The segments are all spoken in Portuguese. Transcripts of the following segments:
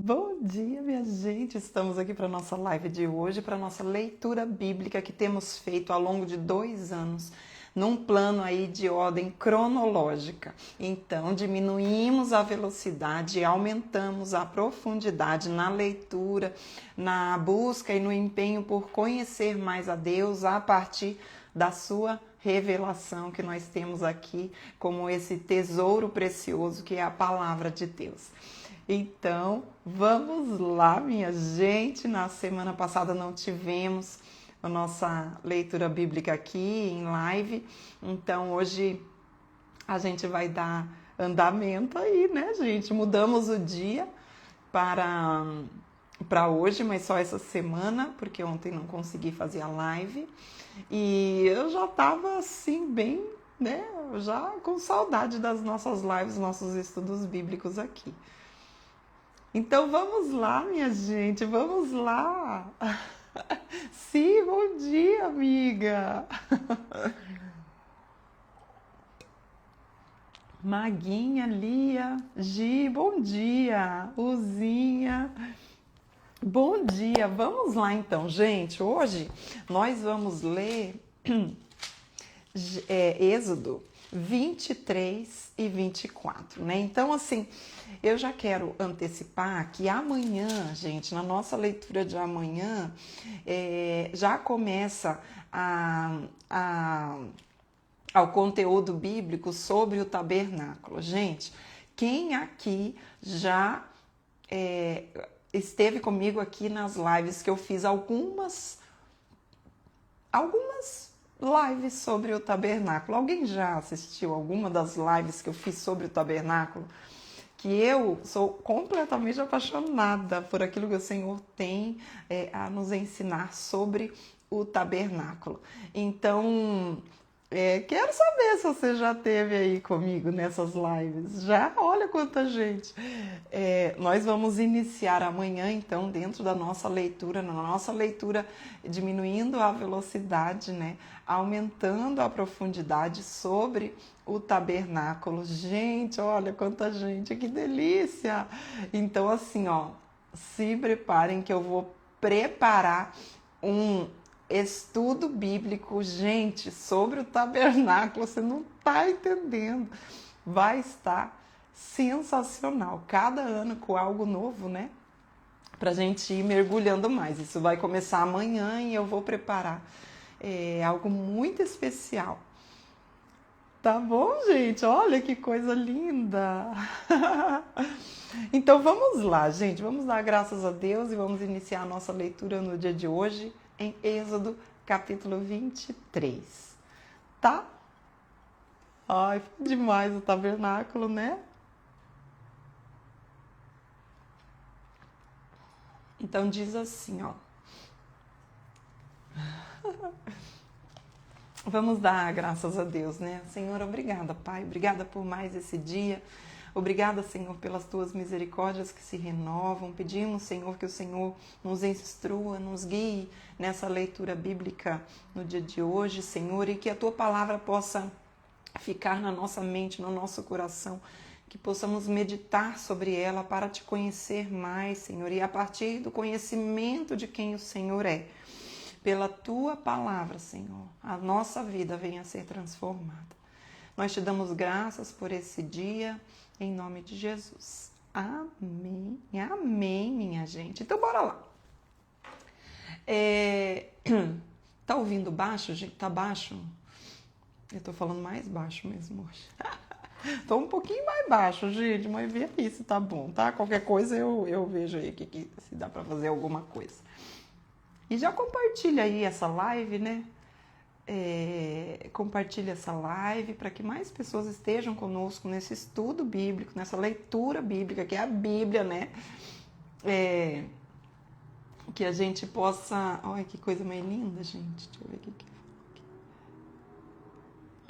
Bom dia, minha gente! Estamos aqui para a nossa live de hoje, para a nossa leitura bíblica que temos feito ao longo de 2 anos, num plano aí de ordem cronológica. Então, diminuímos a velocidade e aumentamos a profundidade na leitura, na busca e no empenho por conhecer mais a Deus a partir da sua revelação que nós temos aqui como esse tesouro precioso que é a palavra de Deus. Então, vamos lá, minha gente. Na semana passada não tivemos a nossa leitura bíblica aqui em live, então hoje a gente vai dar andamento aí, né, gente? Mudamos o dia para hoje, mas só essa semana, porque ontem não consegui fazer a live e eu já tava assim, bem, né, já com saudade das nossas lives, nossos estudos bíblicos aqui. Então vamos lá, minha gente, vamos lá. Sim, bom dia, amiga. Maguinha, Lia, Gi, bom dia. Uzinha, bom dia. Vamos lá então, gente. Hoje nós vamos ler Êxodo 23 e 24, né? Então, assim, eu já quero antecipar que amanhã, gente, na nossa leitura de amanhã, já começa ao conteúdo bíblico sobre o tabernáculo. Gente, quem aqui já esteve comigo aqui nas lives que eu fiz algumas lives sobre o tabernáculo? Alguém já assistiu alguma das lives que eu fiz sobre o tabernáculo? Que eu sou completamente apaixonada por aquilo que o Senhor tem a nos ensinar sobre o tabernáculo. Então, quero saber se você já esteve aí comigo nessas lives. Já? Olha quanta gente! Nós vamos iniciar amanhã, então, dentro da nossa leitura, na nossa leitura, diminuindo a velocidade, né? Aumentando a profundidade sobre o tabernáculo. Gente, olha quanta gente, que delícia! Então, assim, ó, se preparem que eu vou preparar um estudo bíblico, gente, sobre o tabernáculo. Você não tá entendendo. Vai estar sensacional. Cada ano com algo novo, né? Pra gente ir mergulhando mais. Isso vai começar amanhã e eu vou preparar algo muito especial. Tá bom, gente? Olha que coisa linda! Então vamos lá, gente. Vamos dar graças a Deus e vamos iniciar a nossa leitura no dia de hoje em Êxodo capítulo 23. Tá? Ai, foi demais o tabernáculo, né? Então diz assim, ó. Vamos dar graças a Deus, né? Senhor, obrigada, Pai. Obrigada por mais esse dia. Obrigada, Senhor, pelas tuas misericórdias que se renovam. Pedimos, Senhor, que o Senhor nos instrua, nos guie nessa leitura bíblica no dia de hoje, Senhor, e que a tua palavra possa ficar na nossa mente, no nosso coração, que possamos meditar sobre ela para te conhecer mais, Senhor, e a partir do conhecimento de quem o Senhor é, pela tua palavra, Senhor, a nossa vida venha a ser transformada. Nós te damos graças por esse dia, em nome de Jesus. Amém. Amém, minha gente. Então, bora lá. Tá ouvindo baixo, gente? Tá baixo? Eu tô falando mais baixo mesmo hoje. Tô um pouquinho mais baixo, gente, mas vê aí se tá bom, tá? Qualquer coisa eu vejo aí que se dá pra fazer alguma coisa. E já compartilha aí essa live, né? Compartilha essa live para que mais pessoas estejam conosco nesse estudo bíblico, nessa leitura bíblica, que é a Bíblia, né? Que a gente possa... Olha que coisa mais linda, gente. Deixa eu ver o que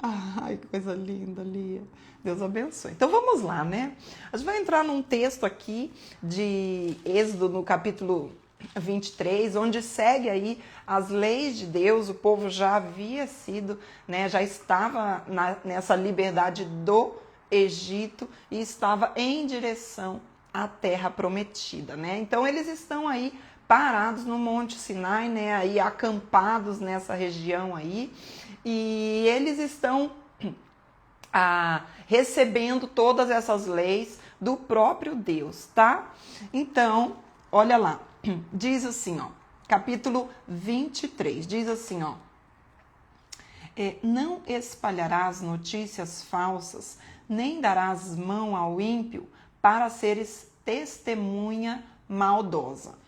Ai, que coisa linda, Lia. Deus abençoe. Então vamos lá, né? A gente vai entrar num texto aqui de Êxodo, no capítulo 23, onde segue aí as leis de Deus. O povo já havia sido, né, já estava nessa liberdade do Egito e estava em direção a terra prometida, né? Então eles estão aí parados no Monte Sinai, né? Aí acampados nessa região aí, e eles estão recebendo todas essas leis do próprio Deus, tá? Então, olha lá, diz assim, ó, capítulo 23, diz assim, ó, não espalharás notícias falsas, nem darás mão ao ímpio para seres testemunha maldosa.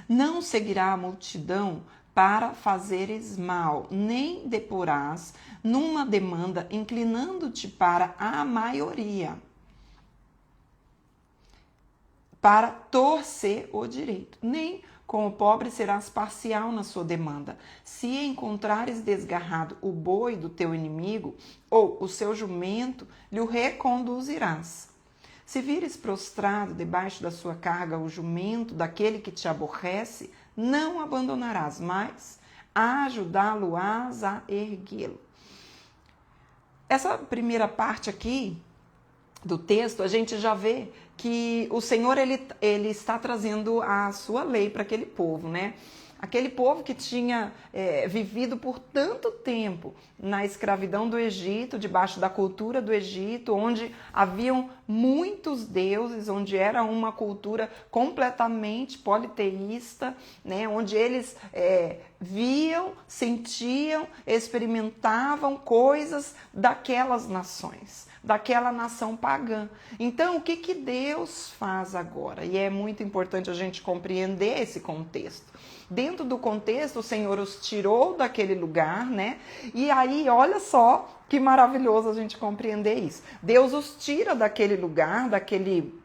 Não seguirá a multidão para fazeres mal, nem deporás numa demanda inclinando-te para a maioria, para torcer o direito. Nem com o pobre serás parcial na sua demanda. Se encontrares desgarrado o boi do teu inimigo, ou o seu jumento, lhe o reconduzirás. Se vires prostrado debaixo da sua carga o jumento daquele que te aborrece, não abandonarás, mas ajudá-lo-ás a erguê-lo. Essa primeira parte aqui do texto, a gente já vê que o Senhor ele está trazendo a sua lei para aquele povo, né? Aquele povo que tinha vivido por tanto tempo na escravidão do Egito, debaixo da cultura do Egito, onde haviam muitos deuses, onde era uma cultura completamente politeísta, né? Onde eles viam, sentiam, experimentavam coisas daquelas nações, daquela nação pagã. Então, o que Deus faz agora? E é muito importante a gente compreender esse contexto. Dentro do contexto, o Senhor os tirou daquele lugar, né? E aí, olha só que maravilhoso a gente compreender isso. Deus os tira daquele lugar, daquele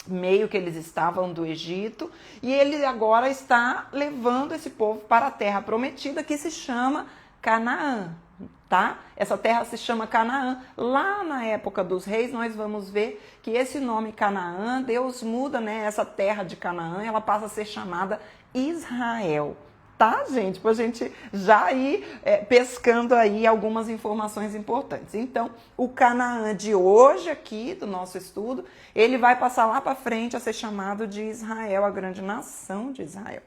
meio que eles estavam do Egito, e ele agora está levando esse povo para a terra prometida, que se chama Canaã, tá? Essa terra se chama Canaã. Lá na época dos reis, nós vamos ver que esse nome Canaã, Deus muda, né? Essa terra de Canaã, ela passa a ser chamada Israel, tá, gente? Pra gente já ir pescando aí algumas informações importantes. Então, o Canaã de hoje aqui, do nosso estudo, ele vai passar lá para frente a ser chamado de Israel, a grande nação de Israel.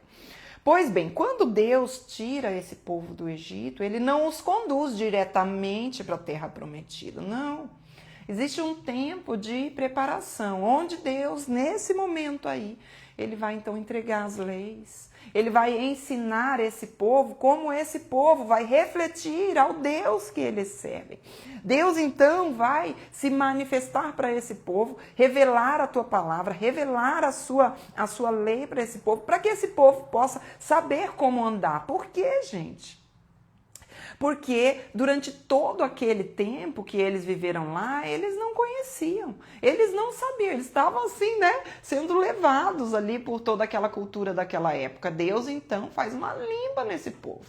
Pois bem, quando Deus tira esse povo do Egito, ele não os conduz diretamente para a terra prometida, não. Existe um tempo de preparação, onde Deus, nesse momento aí, ele vai então entregar as leis, ele vai ensinar esse povo como esse povo vai refletir ao Deus que eles servem. Deus então vai se manifestar para esse povo, revelar a tua palavra, revelar a sua lei para esse povo, para que esse povo possa saber como andar. Por quê, gente? Porque durante todo aquele tempo que eles viveram lá, eles não conheciam, eles não sabiam, eles estavam assim, né, sendo levados ali por toda aquela cultura daquela época. Deus então faz uma limpa nesse povo.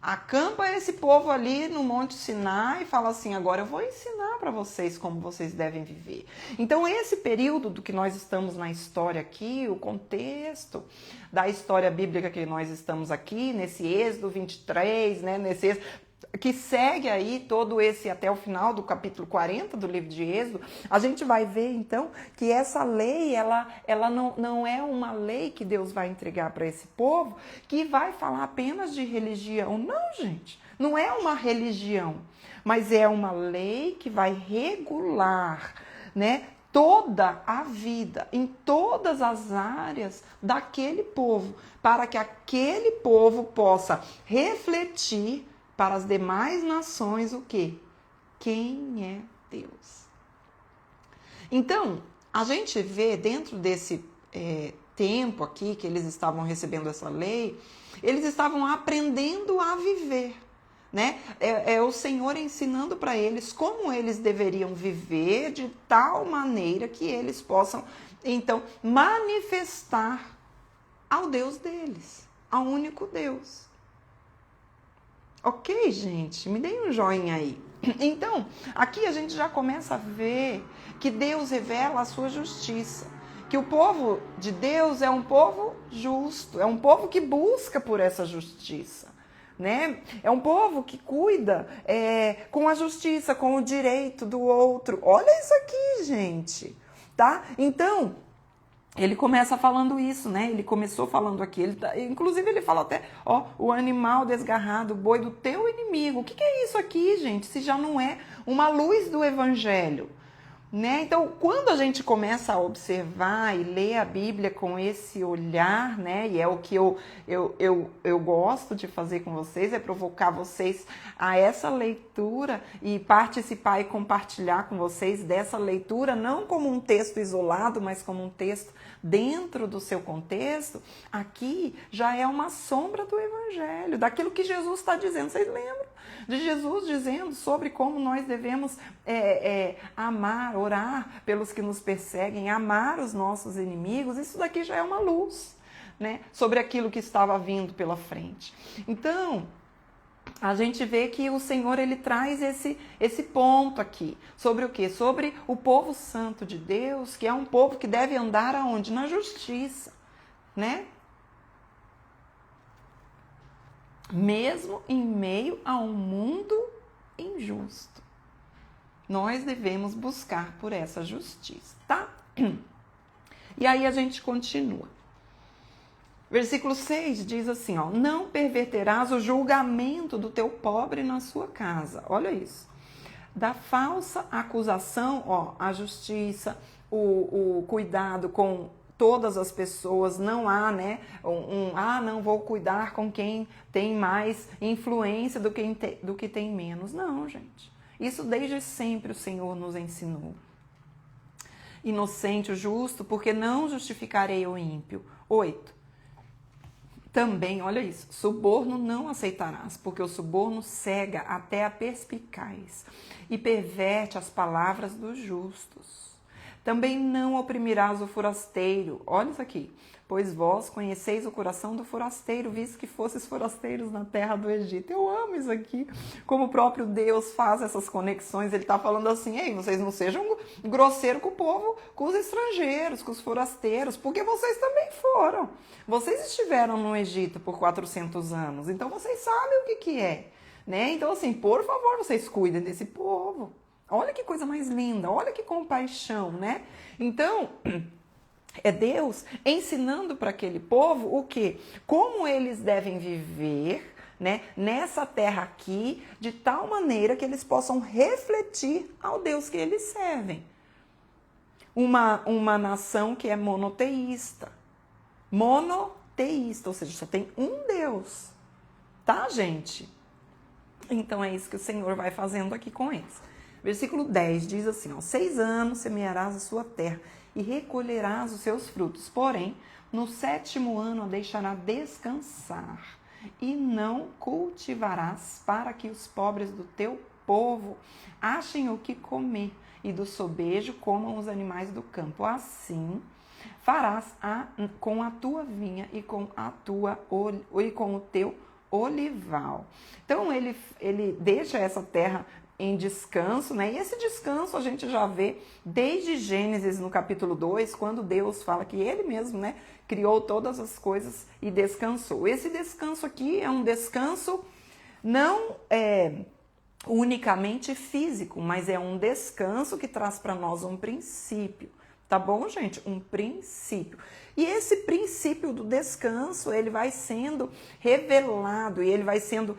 Acampa esse povo ali no Monte Sinai e fala assim, agora eu vou ensinar para vocês como vocês devem viver. Então esse período do que nós estamos na história aqui, o contexto da história bíblica que nós estamos aqui, nesse Êxodo 23, né, nesse Êxodo, que segue aí todo esse até o final do capítulo 40 do livro de Êxodo, a gente vai ver então que essa lei, ela não é uma lei que Deus vai entregar para esse povo que vai falar apenas de religião. Não, gente, não é uma religião, mas é uma lei que vai regular, né, toda a vida, em todas as áreas daquele povo, para que aquele povo possa refletir para as demais nações o quê? Quem é Deus? Então, a gente vê dentro desse tempo aqui que eles estavam recebendo essa lei, eles estavam aprendendo a viver, né? É o Senhor ensinando para eles como eles deveriam viver de tal maneira que eles possam, então, manifestar ao Deus deles, ao único Deus. Ok, gente? Me deem um joinha aí. Então, aqui a gente já começa a ver que Deus revela a sua justiça. Que o povo de Deus é um povo justo, é um povo que busca por essa justiça. né? É um povo que cuida com a justiça, com o direito do outro. Olha isso aqui, gente, tá? Então, ele começa falando isso, né? Ele começou falando aqui. Inclusive, ele fala até, ó, o animal desgarrado, o boi do teu inimigo. O que é isso aqui, gente? Se já não é uma luz do evangelho, né? Então, quando a gente começa a observar e ler a Bíblia com esse olhar, né? E é o que eu gosto de fazer com vocês, é provocar vocês a essa leitura e participar e compartilhar com vocês dessa leitura, não como um texto isolado, mas como um texto dentro do seu contexto. Aqui já é uma sombra do Evangelho, daquilo que Jesus está dizendo. Vocês lembram de Jesus dizendo sobre como nós devemos amar, orar pelos que nos perseguem, amar os nossos inimigos? Isso daqui já é uma luz, né, sobre aquilo que estava vindo pela frente. Então, a gente vê que o Senhor, ele traz esse ponto aqui. Sobre o quê? Sobre o povo santo de Deus, que é um povo que deve andar aonde? Na justiça, né? Mesmo em meio a um mundo injusto. Nós devemos buscar por essa justiça, tá? E aí a gente continua. Versículo 6 diz assim, ó, não perverterás o julgamento do teu pobre na sua casa. Olha isso. Da falsa acusação, ó, a justiça, o cuidado com todas as pessoas, não há, né, não vou cuidar com quem tem mais influência do que tem menos. Não, gente. Isso desde sempre o Senhor nos ensinou. Inocente o justo, porque não justificarei o ímpio. 8. Também, olha isso, suborno não aceitarás, porque o suborno cega até a perspicaz e perverte as palavras dos justos. Também não oprimirás o forasteiro, olha isso aqui, pois vós conheceis o coração do forasteiro, visto que fosses forasteiros na terra do Egito. Eu amo isso aqui, como o próprio Deus faz essas conexões. Ele está falando assim, ei, vocês não sejam grosseiros com o povo, com os estrangeiros, com os forasteiros, porque vocês também foram. Vocês estiveram no Egito por 400 anos, então vocês sabem o que é, né? Então assim, por favor, vocês cuidem desse povo. Olha que coisa mais linda, olha que compaixão, né? Então, é Deus ensinando para aquele povo o quê? Como eles devem viver, né, nessa terra aqui, de tal maneira que eles possam refletir ao Deus que eles servem. Uma nação que é monoteísta. Monoteísta, ou seja, só tem um Deus. Tá, gente? Então é isso que o Senhor vai fazendo aqui com eles. Versículo 10 diz assim, ó, 6 anos semearás a sua terra e recolherás os seus frutos. Porém, no 7º ano a deixará descansar e não cultivarás para que os pobres do teu povo achem o que comer e do sobejo comam os animais do campo. Assim farás com a tua vinha e com o teu olival. Então ele deixa essa terra em descanso, né? E esse descanso a gente já vê desde Gênesis no capítulo 2, quando Deus fala que ele mesmo, né, criou todas as coisas e descansou. Esse descanso aqui é um descanso não unicamente físico, mas é um descanso que traz para nós um princípio. Tá bom, gente? Um princípio. E esse princípio do descanso, ele vai sendo revelado e ele vai sendo,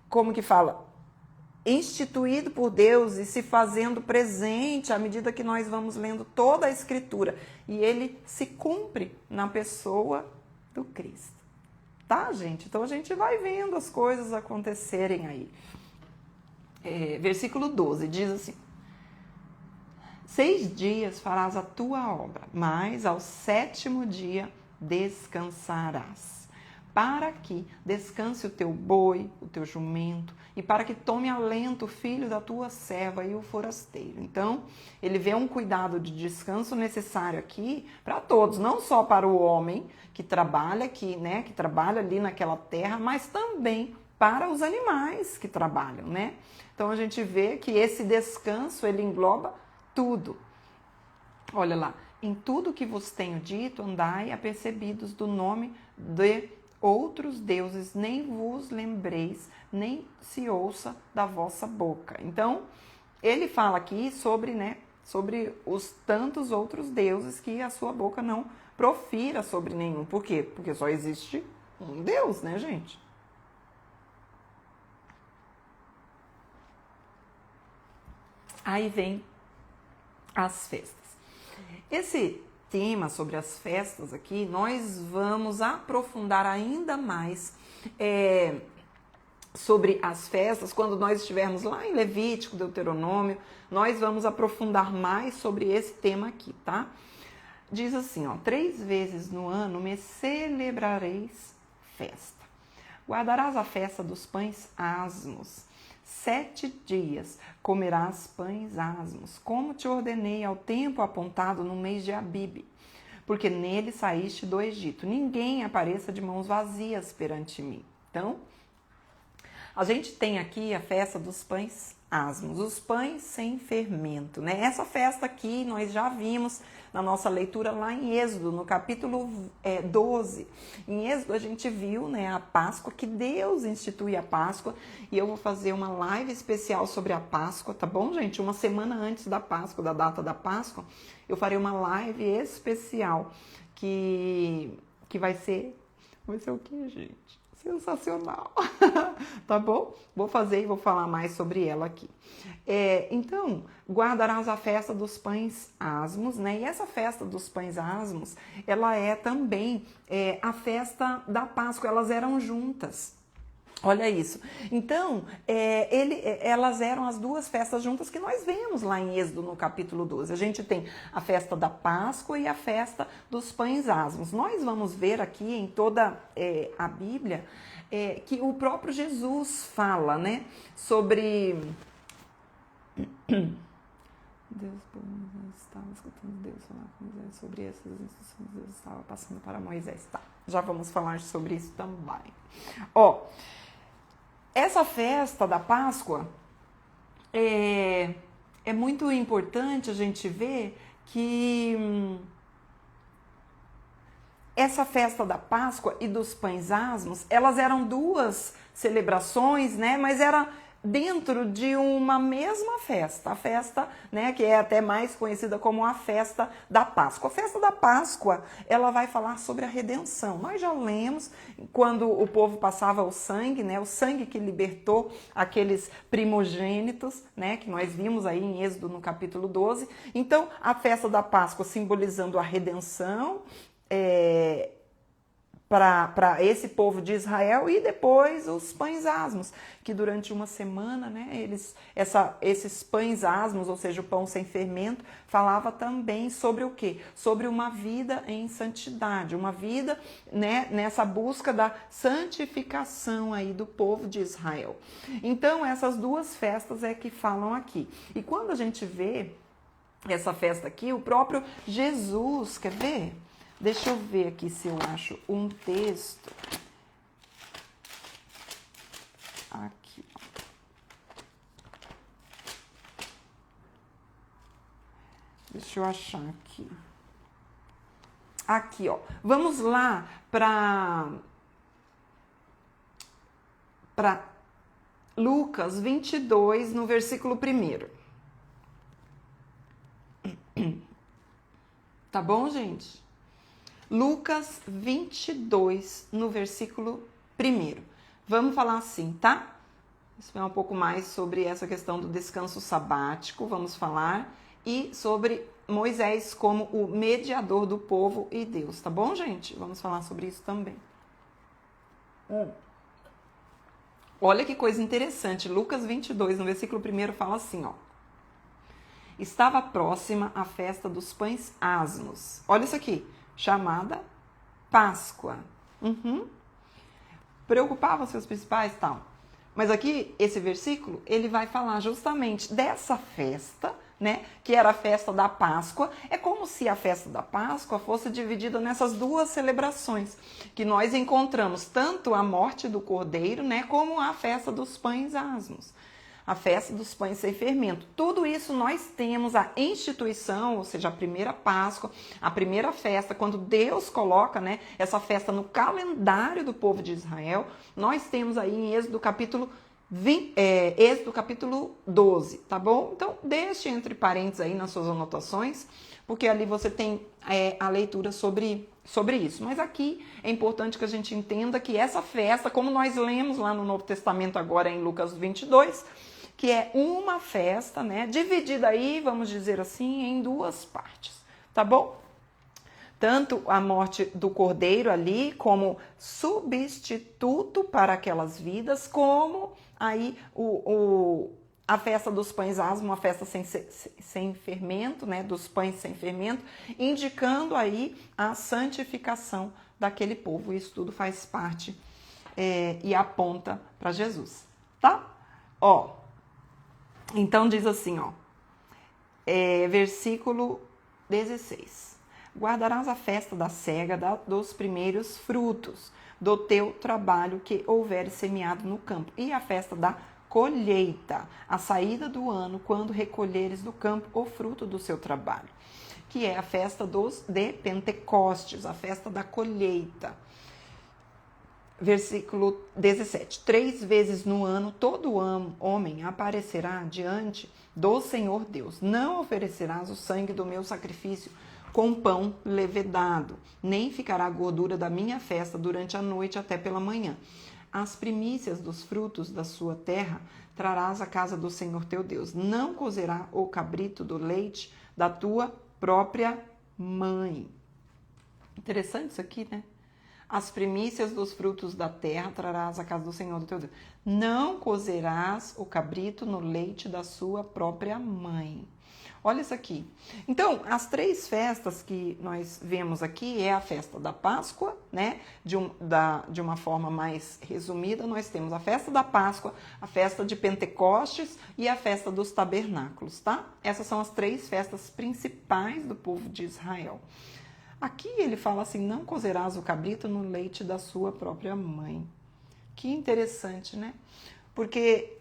como que fala? Instituído por Deus e se fazendo presente à medida que nós vamos lendo toda a Escritura. E ele se cumpre na pessoa do Cristo. Tá, gente? Então a gente vai vendo as coisas acontecerem aí. Versículo 12 diz assim: 6 dias farás a tua obra, mas ao 7º dia descansarás, para que descanse o teu boi, o teu jumento, e para que tome alento o filho da tua serva e o forasteiro. Então, ele vê um cuidado de descanso necessário aqui para todos, não só para o homem que trabalha aqui, né, que trabalha ali naquela terra, mas também para os animais que trabalham, né? Então, a gente vê que esse descanso, ele engloba tudo. Olha lá, em tudo que vos tenho dito, andai apercebidos do nome outros deuses, nem vos lembreis, nem se ouça da vossa boca. Então, ele fala aqui sobre, né, sobre os tantos outros deuses que a sua boca não profira sobre nenhum. Por quê? Porque só existe um Deus, né, gente? Aí vem as festas. Esse tema sobre as festas aqui, nós vamos aprofundar ainda mais sobre as festas, quando nós estivermos lá em Levítico, Deuteronômio, nós vamos aprofundar mais sobre esse tema aqui, tá? Diz assim, ó, 3 vezes no ano me celebrareis festa. Guardarás a festa dos pães asmos. 7 dias comerás pães asmos, como te ordenei ao tempo apontado no mês de Abibe, porque nele saíste do Egito. Ninguém apareça de mãos vazias perante mim. Então, a gente tem aqui a festa dos pães asmos, os pães sem fermento, né? Essa festa aqui nós já vimos na nossa leitura lá em Êxodo, no capítulo 12. Em Êxodo a gente viu, né, a Páscoa, que Deus institui a Páscoa, e eu vou fazer uma live especial sobre a Páscoa, tá bom, gente? Uma semana antes da Páscoa, da data da Páscoa, eu farei uma live especial que vai ser o quê, gente? Sensacional, tá bom? Vou fazer e vou falar mais sobre ela aqui. Então, guardarás a festa dos pães asmos, né? E essa festa dos pães asmos, ela é também a festa da Páscoa, elas eram juntas. Olha isso. Então, elas eram as duas festas juntas que nós vemos lá em Êxodo, no capítulo 12. A gente tem a festa da Páscoa e a festa dos pães asmos. Nós vamos ver aqui em toda a Bíblia que o próprio Jesus fala, né, sobre... Deus estava escutando Deus falar com Moisés sobre essas instruções. Deus estava passando para Moisés. Tá, já vamos falar sobre isso também. Ó, essa festa da Páscoa é muito importante a gente ver que essa festa da Páscoa e dos pães asmos, elas eram duas celebrações, né? Mas era dentro de uma mesma festa, a festa, né, que é até mais conhecida como a festa da Páscoa. A festa da Páscoa, ela vai falar sobre a redenção. Nós já lemos quando o povo passava o sangue, né, o sangue que libertou aqueles primogênitos, né, que nós vimos aí em Êxodo no capítulo 12. Então, a festa da Páscoa simbolizando a redenção, para esse povo de Israel, e depois os pães asmos, que durante uma semana, né, esses pães asmos, ou seja, o pão sem fermento, falava também sobre o quê? Sobre uma vida em santidade, uma vida, né, nessa busca da santificação aí do povo de Israel. Então, essas duas festas é que falam aqui. E quando a gente vê essa festa aqui, o próprio Jesus, quer ver? Deixa eu ver aqui se eu acho um texto. Aqui. Deixa eu achar aqui. Aqui, ó. Vamos lá para Lucas 22, no versículo 1. Tá bom, gente? Lucas 22, no versículo 1. Vamos falar assim, tá? Isso é um pouco mais sobre essa questão do descanso sabático, vamos falar, e sobre Moisés como o mediador do povo e Deus, tá bom, gente? Vamos falar sobre isso também. Olha que coisa interessante, Lucas 22, no versículo 1, fala assim, ó. Estava próxima a festa dos pães asmos. Olha isso aqui. Chamada Páscoa. Preocupava seus principais, tal. Mas aqui, esse versículo, ele vai falar justamente dessa festa, né, que era a festa da Páscoa. É como se a festa da Páscoa fosse dividida nessas duas celebrações, que nós encontramos tanto a morte do cordeiro, né, como a festa dos pães asmos. a festa dos pães sem fermento. Tudo isso nós temos a instituição, ou seja, a primeira Páscoa, a primeira festa, quando Deus coloca, né, essa festa no calendário do povo de Israel, nós temos aí em Êxodo capítulo 12, tá bom? Então, deixe entre parênteses aí nas suas anotações, porque ali você tem a leitura sobre isso. Mas aqui é importante que a gente entenda que essa festa, como nós lemos lá no Novo Testamento agora em Lucas 22, que é uma festa, né, dividida aí, vamos dizer assim, em duas partes, tá bom? Tanto a morte do cordeiro ali como substituto para aquelas vidas, como aí a festa dos pães asmos, uma festa sem fermento, né, dos pães sem fermento, indicando aí a santificação daquele povo. Isso tudo faz parte e aponta para Jesus, tá? Ó, então diz assim, ó, versículo 16. Guardarás a festa da cega dos primeiros frutos do teu trabalho que houveres semeado no campo, e a festa da colheita, a saída do ano, quando recolheres do campo o fruto do seu trabalho, que é a festa de Pentecostes, a festa da colheita. Versículo 17. 3 vezes no ano todo homem aparecerá diante do Senhor Deus. Não oferecerás o sangue do meu sacrifício com pão levedado, nem ficará a gordura da minha festa durante a noite até pela manhã. As primícias dos frutos da sua terra trarás à casa do Senhor teu Deus. Não cozerá o cabrito do leite da tua própria mãe. Interessante isso aqui, né? As primícias dos frutos da terra trarás à casa do Senhor do teu Deus. Não cozerás o cabrito no leite da sua própria mãe. Olha isso aqui. Então, as 3 festas que nós vemos aqui é a festa da Páscoa, né? De uma forma mais resumida, nós temos a festa da Páscoa, a festa de Pentecostes e a festa dos tabernáculos, tá? Essas são as 3 festas principais do povo de Israel. Aqui ele fala assim, não cozerás o cabrito no leite da sua própria mãe. Que interessante, né? Porque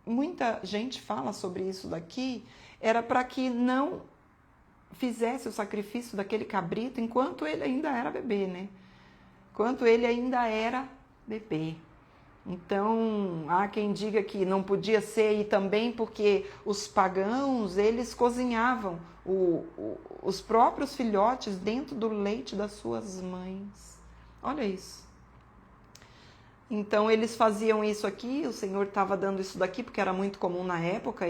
muita gente fala sobre isso daqui, era para que não fizesse o sacrifício daquele cabrito enquanto ele ainda era bebê, né? Enquanto ele ainda era bebê. Então, há quem diga que não podia ser, e também porque os pagãos, eles cozinhavam os próprios filhotes dentro do leite das suas mães. Olha isso. Então, eles faziam isso aqui, o Senhor estava dando isso daqui, porque era muito comum na época,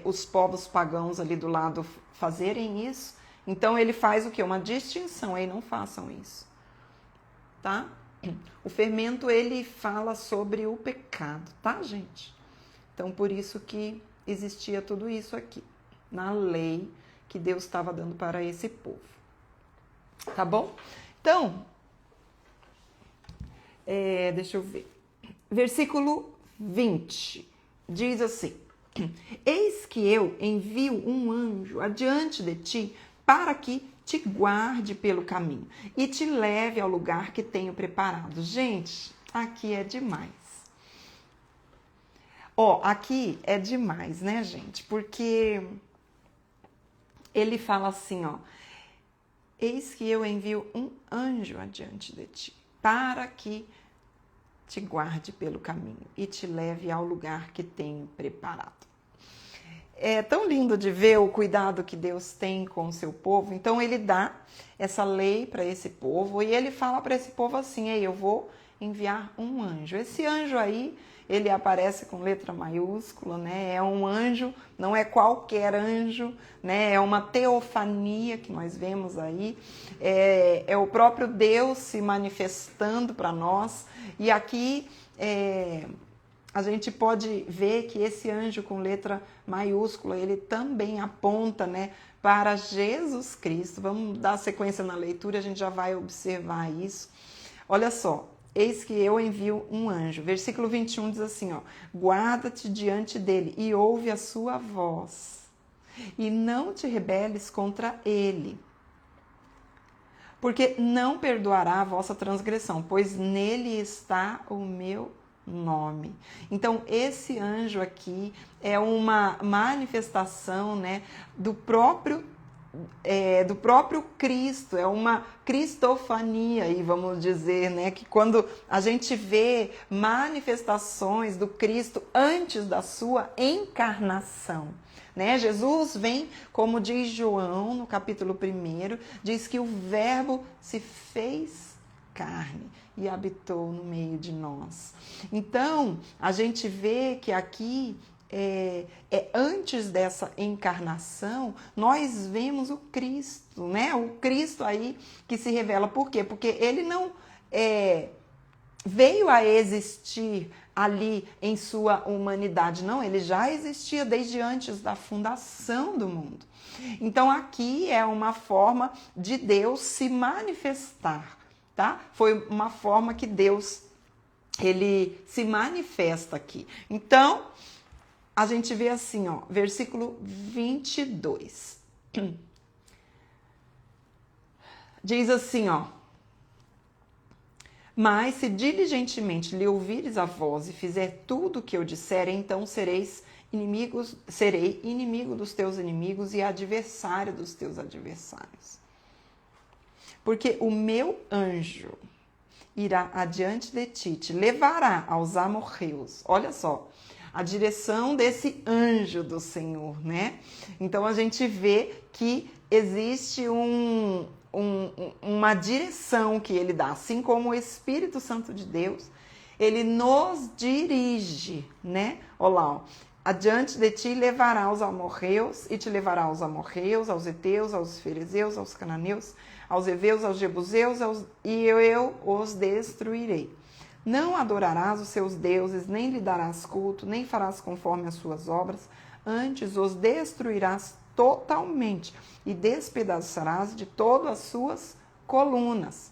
os povos pagãos ali do lado fazerem isso. Então, ele faz o quê? Uma distinção, aí não façam isso, tá? O fermento, ele fala sobre o pecado, tá, gente? Então, por isso que existia tudo isso aqui, na lei que Deus estava dando para esse povo. Tá bom? Então, deixa eu ver. Versículo 20 diz assim: Eis que eu envio um anjo adiante de ti para que te guarde pelo caminho e te leve ao lugar que tenho preparado. Gente, aqui é demais. Aqui é demais, né, gente? Porque ele fala assim, eis que eu envio um anjo adiante de ti para que te guarde pelo caminho e te leve ao lugar que tenho preparado. É tão lindo de ver o cuidado que Deus tem com o seu povo. Então, ele dá essa lei para esse povo e ele fala para esse povo assim, eu vou enviar um anjo. Esse anjo aí, ele aparece com letra maiúscula, né? É um anjo, não é qualquer anjo, né? É uma teofania que nós vemos aí. É o próprio Deus se manifestando para nós. E aqui a gente pode ver que esse anjo com letra maiúscula, ele também aponta, né, para Jesus Cristo. Vamos dar sequência na leitura, a gente já vai observar isso. Olha só, eis que eu envio um anjo. Versículo 21 diz assim, guarda-te diante dele e ouve a sua voz, e não te rebeles contra ele. porque não perdoará a vossa transgressão, pois nele está o meu nome. Então, esse anjo aqui é uma manifestação, né, do próprio Cristo, é uma cristofania, aí vamos dizer, né, que quando a gente vê manifestações do Cristo antes da sua encarnação, né, Jesus vem, como diz João no capítulo 1, diz que o Verbo se fez carne e habitou no meio de nós. Então, a gente vê que aqui antes dessa encarnação, nós vemos o Cristo, né? O Cristo aí que se revela. Por quê? Porque ele não veio a existir ali em sua humanidade, não. Ele já existia desde antes da fundação do mundo. Então, aqui é uma forma de Deus se manifestar, tá? Foi uma forma que Deus, ele se manifesta aqui. Então, a gente vê assim, ó, versículo 22. Diz assim, ó: mas se diligentemente lhe ouvires a voz e fizer tudo o que eu disser, então serei inimigo dos teus inimigos e adversário dos teus adversários. Porque o meu anjo irá adiante de ti, te levará aos amorreus. Olha só, a direção desse anjo do Senhor, né? Então a gente vê que existe uma direção que ele dá, assim como o Espírito Santo de Deus, ele nos dirige, né? Olha lá, ó. Adiante de ti levará aos amorreus, e te levará aos amorreus, aos heteus, aos ferezeus, aos cananeus, aos heveus, aos jebuseus, e eu os destruirei. Não adorarás os seus deuses, nem lhe darás culto, nem farás conforme as suas obras, antes os destruirás totalmente e despedaçarás de todas as suas colunas.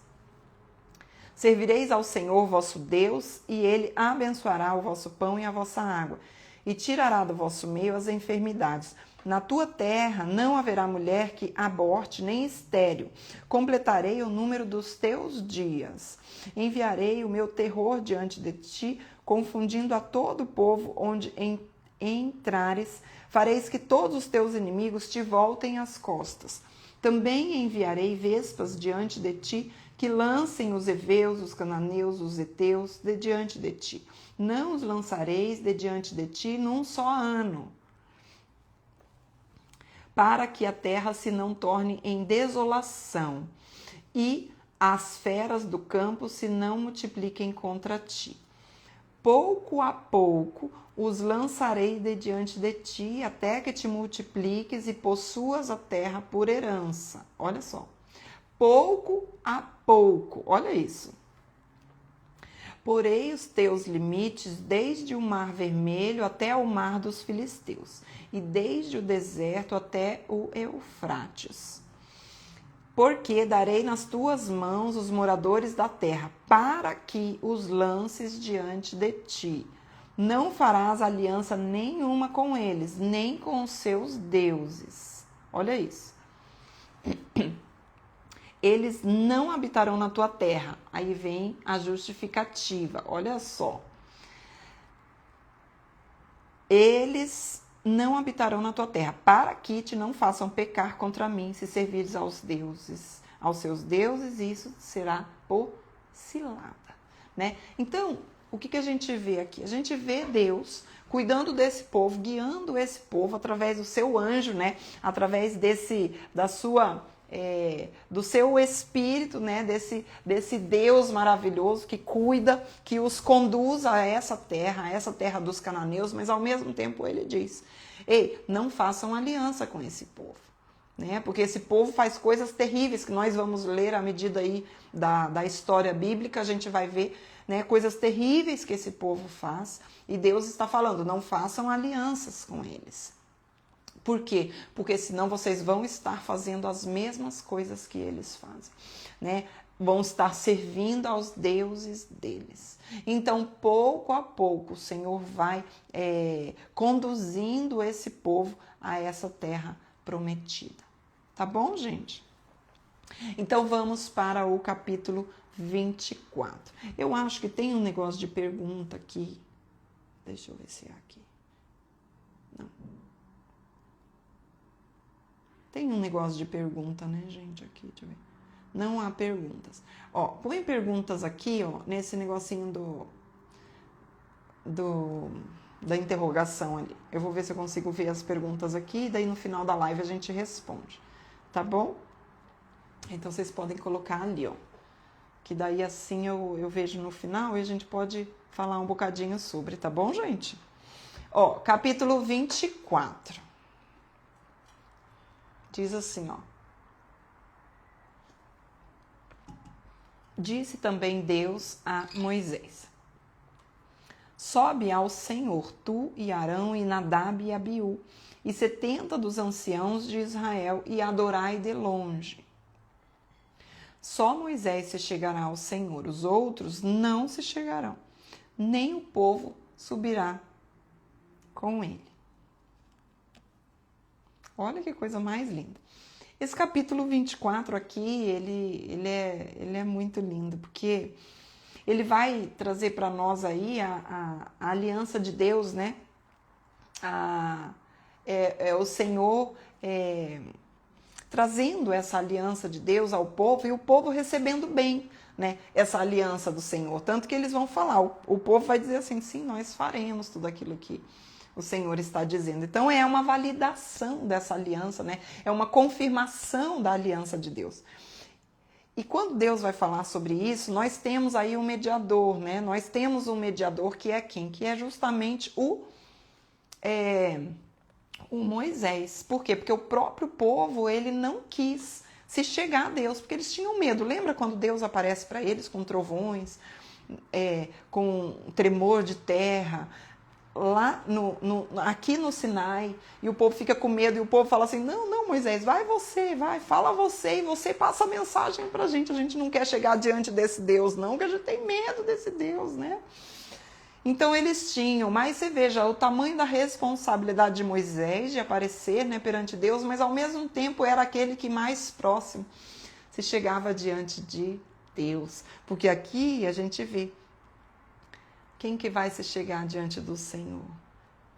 Servireis ao Senhor vosso Deus, e ele abençoará o vosso pão e a vossa água, e tirará do vosso meio as enfermidades. Na tua terra não haverá mulher que aborte, nem estéril. Completarei o número dos teus dias. Enviarei o meu terror diante de ti, confundindo a todo o povo onde entrares. Fareis que todos os teus inimigos te voltem as costas. Também enviarei vespas diante de ti, que lancem os heveus, os cananeus, os heteus de diante de ti. Não os lançareis de diante de ti num só ano, para que a terra se não torne em desolação e as feras do campo se não multipliquem contra ti. Pouco a pouco os lançarei de diante de ti, até que te multipliques e possuas a terra por herança. Olha só. Pouco a pouco, olha isso. Porei os teus limites desde o mar vermelho até o mar dos filisteus, e desde o deserto até o Eufrates. Porque darei nas tuas mãos os moradores da terra, para que os lances diante de ti. Não farás aliança nenhuma com eles, nem com os seus deuses. Olha isso. Eles não habitarão na tua terra. Aí vem a justificativa. Olha só. Eles não habitarão na tua terra, para que te não façam pecar contra mim, se servires aos deuses, aos seus deuses, isso será por cilada, né? Então, o que a gente vê aqui? A gente vê Deus cuidando desse povo, guiando esse povo através do seu anjo, né? Através do seu espírito, né? Desse Deus maravilhoso que cuida, que os conduz a essa terra dos cananeus, mas ao mesmo tempo ele diz: ei, não façam aliança com esse povo, né? Porque esse povo faz coisas terríveis que nós vamos ler à medida aí da história bíblica, a gente vai ver, né, coisas terríveis que esse povo faz, e Deus está falando: não façam alianças com eles. Por quê? Porque senão vocês vão estar fazendo as mesmas coisas que eles fazem, né? Vão estar servindo aos deuses deles. Então, pouco a pouco, o Senhor vai conduzindo esse povo a essa terra prometida. Tá bom, gente? Então vamos para o capítulo 24. Eu acho que tem um negócio de pergunta aqui. Deixa eu ver se é aqui. Não. Tem um negócio de pergunta, né, gente? Aqui, deixa eu ver. Não há perguntas. Ó, põe perguntas aqui, ó, nesse negocinho da interrogação ali. Eu vou ver se eu consigo ver as perguntas aqui, e daí no final da live a gente responde, tá bom? Então vocês podem colocar ali, ó. Que daí assim eu vejo no final e a gente pode falar um bocadinho sobre, tá bom, gente? Ó, capítulo 24. Diz assim, ó. Disse também Deus a Moisés: sobe ao Senhor, tu e Arão e Nadab e Abiú, e 70 dos anciãos de Israel, e adorai de longe. Só Moisés se chegará ao Senhor, os outros não se chegarão, nem o povo subirá com ele. Olha que coisa mais linda. Esse capítulo 24 aqui, ele é muito lindo, porque ele vai trazer para nós aí a aliança de Deus, né? O Senhor trazendo essa aliança de Deus ao povo e o povo recebendo bem, né, essa aliança do Senhor. Tanto que eles vão falar, o povo vai dizer assim, sim, nós faremos tudo aquilo que o Senhor está dizendo. Então é uma validação dessa aliança, né? É uma confirmação da aliança de Deus. E quando Deus vai falar sobre isso, nós temos aí um mediador, né? Nós temos um mediador que é quem? Que é justamente o Moisés. Por quê? Porque o próprio povo, ele não quis se chegar a Deus, porque eles tinham medo. Lembra quando Deus aparece para eles com trovões, com tremor de terra, lá aqui no Sinai, e o povo fica com medo, e o povo fala assim, não, Moisés, vai, fala você, e você passa a mensagem pra gente não quer chegar diante desse Deus, não, que a gente tem medo desse Deus, né? Então eles tinham, mas você veja o tamanho da responsabilidade de Moisés de aparecer, né, perante Deus, mas ao mesmo tempo era aquele que mais próximo se chegava diante de Deus. Porque aqui a gente vê quem que vai se chegar diante do Senhor?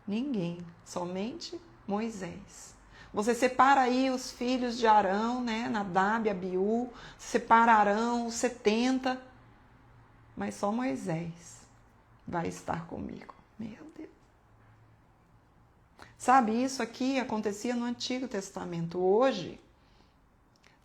Ninguém, somente Moisés. Você separa aí os filhos de Arão, né, Nadab, Abiú, separa Arão, os 70, mas só Moisés vai estar comigo. Meu Deus. Sabe, isso aqui acontecia no Antigo Testamento. Hoje,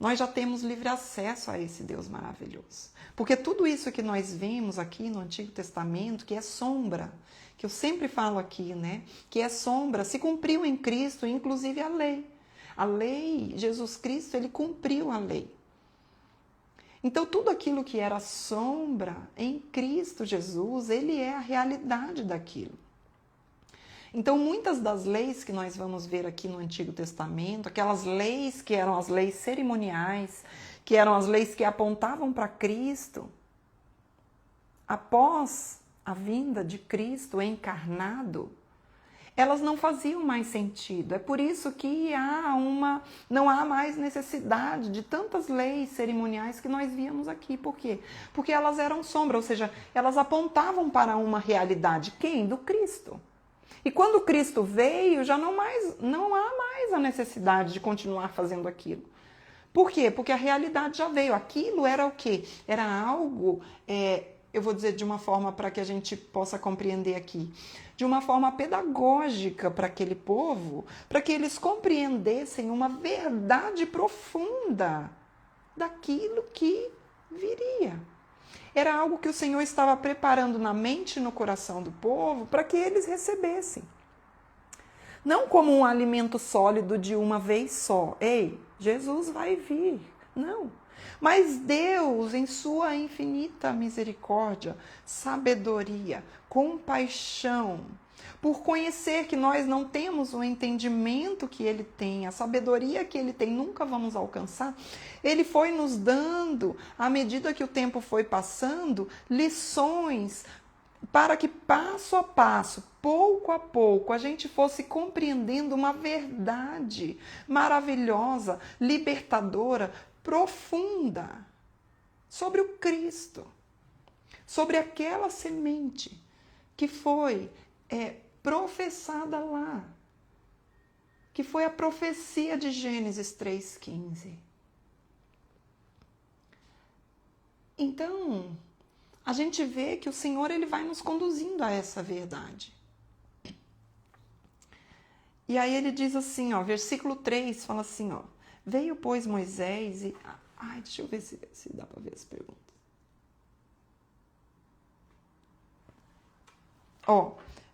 nós já temos livre acesso a esse Deus maravilhoso. Porque tudo isso que nós vemos aqui no Antigo Testamento, que é sombra, que eu sempre falo aqui, né? Que é sombra, se cumpriu em Cristo, inclusive a lei. A lei, Jesus Cristo, ele cumpriu a lei. Então, tudo aquilo que era sombra em Cristo Jesus, ele é a realidade daquilo. Então, muitas das leis que nós vamos ver aqui no Antigo Testamento, aquelas leis que eram as leis cerimoniais, que eram as leis que apontavam para Cristo, após a vinda de Cristo encarnado, elas não faziam mais sentido. É por isso que não há mais necessidade de tantas leis cerimoniais que nós víamos aqui. Por quê? Porque elas eram sombra, ou seja, elas apontavam para uma realidade. Quem? Do Cristo. E quando Cristo veio, já não há mais a necessidade de continuar fazendo aquilo. Por quê? Porque a realidade já veio. Aquilo era o quê? Era algo, eu vou dizer de uma forma para que a gente possa compreender aqui, de uma forma pedagógica para aquele povo, para que eles compreendessem uma verdade profunda daquilo que viria. Era algo que o Senhor estava preparando na mente e no coração do povo para que eles recebessem. Não como um alimento sólido de uma vez só. Ei, Jesus vai vir. Não. Mas Deus, em sua infinita misericórdia, sabedoria, compaixão, por conhecer que nós não temos o entendimento que Ele tem, a sabedoria que Ele tem, nunca vamos alcançar, Ele foi nos dando, à medida que o tempo foi passando, lições para que passo a passo, pouco a pouco, a gente fosse compreendendo uma verdade maravilhosa, libertadora, profunda sobre o Cristo, sobre aquela semente que foi professada lá, que foi a profecia de Gênesis 3,15. Então, a gente vê que o Senhor ele vai nos conduzindo a essa verdade. E aí ele diz assim, ó, versículo 3 fala assim, ó, veio, pois, Moisés e... Ai, deixa eu ver se dá para ver as perguntas. Ó,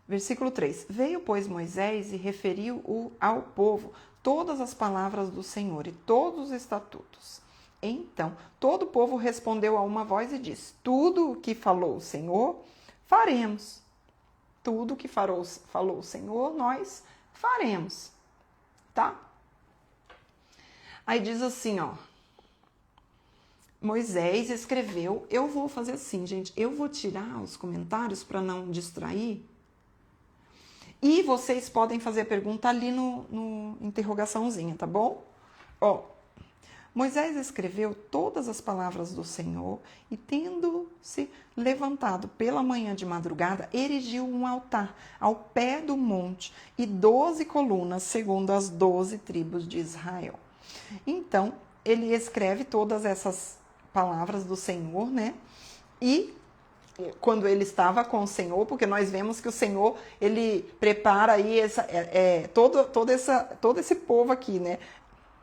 versículo 3. Veio, pois, Moisés e referiu ao povo todas as palavras do Senhor e todos os estatutos. Então, todo o povo respondeu a uma voz e disse, tudo o que falou o Senhor, faremos. Tudo o que falou o Senhor, nós faremos. Tá? Aí diz assim, ó. Moisés escreveu, eu vou fazer assim, gente, eu vou tirar os comentários para não distrair. E vocês podem fazer a pergunta ali no interrogaçãozinha, tá bom? Ó, Moisés escreveu todas as palavras do Senhor e, tendo-se levantado pela manhã de madrugada, erigiu um altar ao pé do monte e 12 colunas, segundo as 12 tribos de Israel. Então, ele escreve todas essas palavras do Senhor, né? E quando ele estava com o Senhor, porque nós vemos que o Senhor, ele prepara aí todo esse povo aqui, né?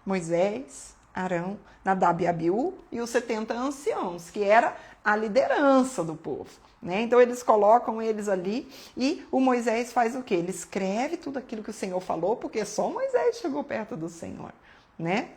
Moisés, Arão, Nadab e Abiú e os 70 anciãos, que era a liderança do povo, né? Então eles colocam eles ali e o Moisés faz o quê? Ele escreve tudo aquilo que o Senhor falou, porque só Moisés chegou perto do Senhor, né?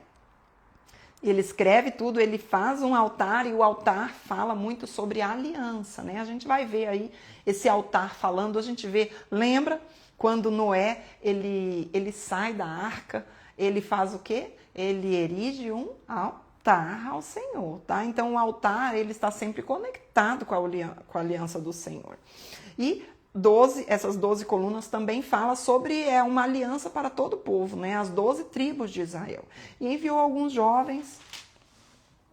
Ele escreve tudo, ele faz um altar e o altar fala muito sobre a aliança, né? A gente vai ver aí esse altar falando, a gente vê, lembra quando Noé, ele sai da arca, ele faz o quê? Ele erige um altar ao Senhor, tá? Então o altar, ele está sempre conectado com a aliança do Senhor. E essas 12 colunas também falam sobre uma aliança para todo o povo, né? As 12 tribos de Israel. E enviou alguns jovens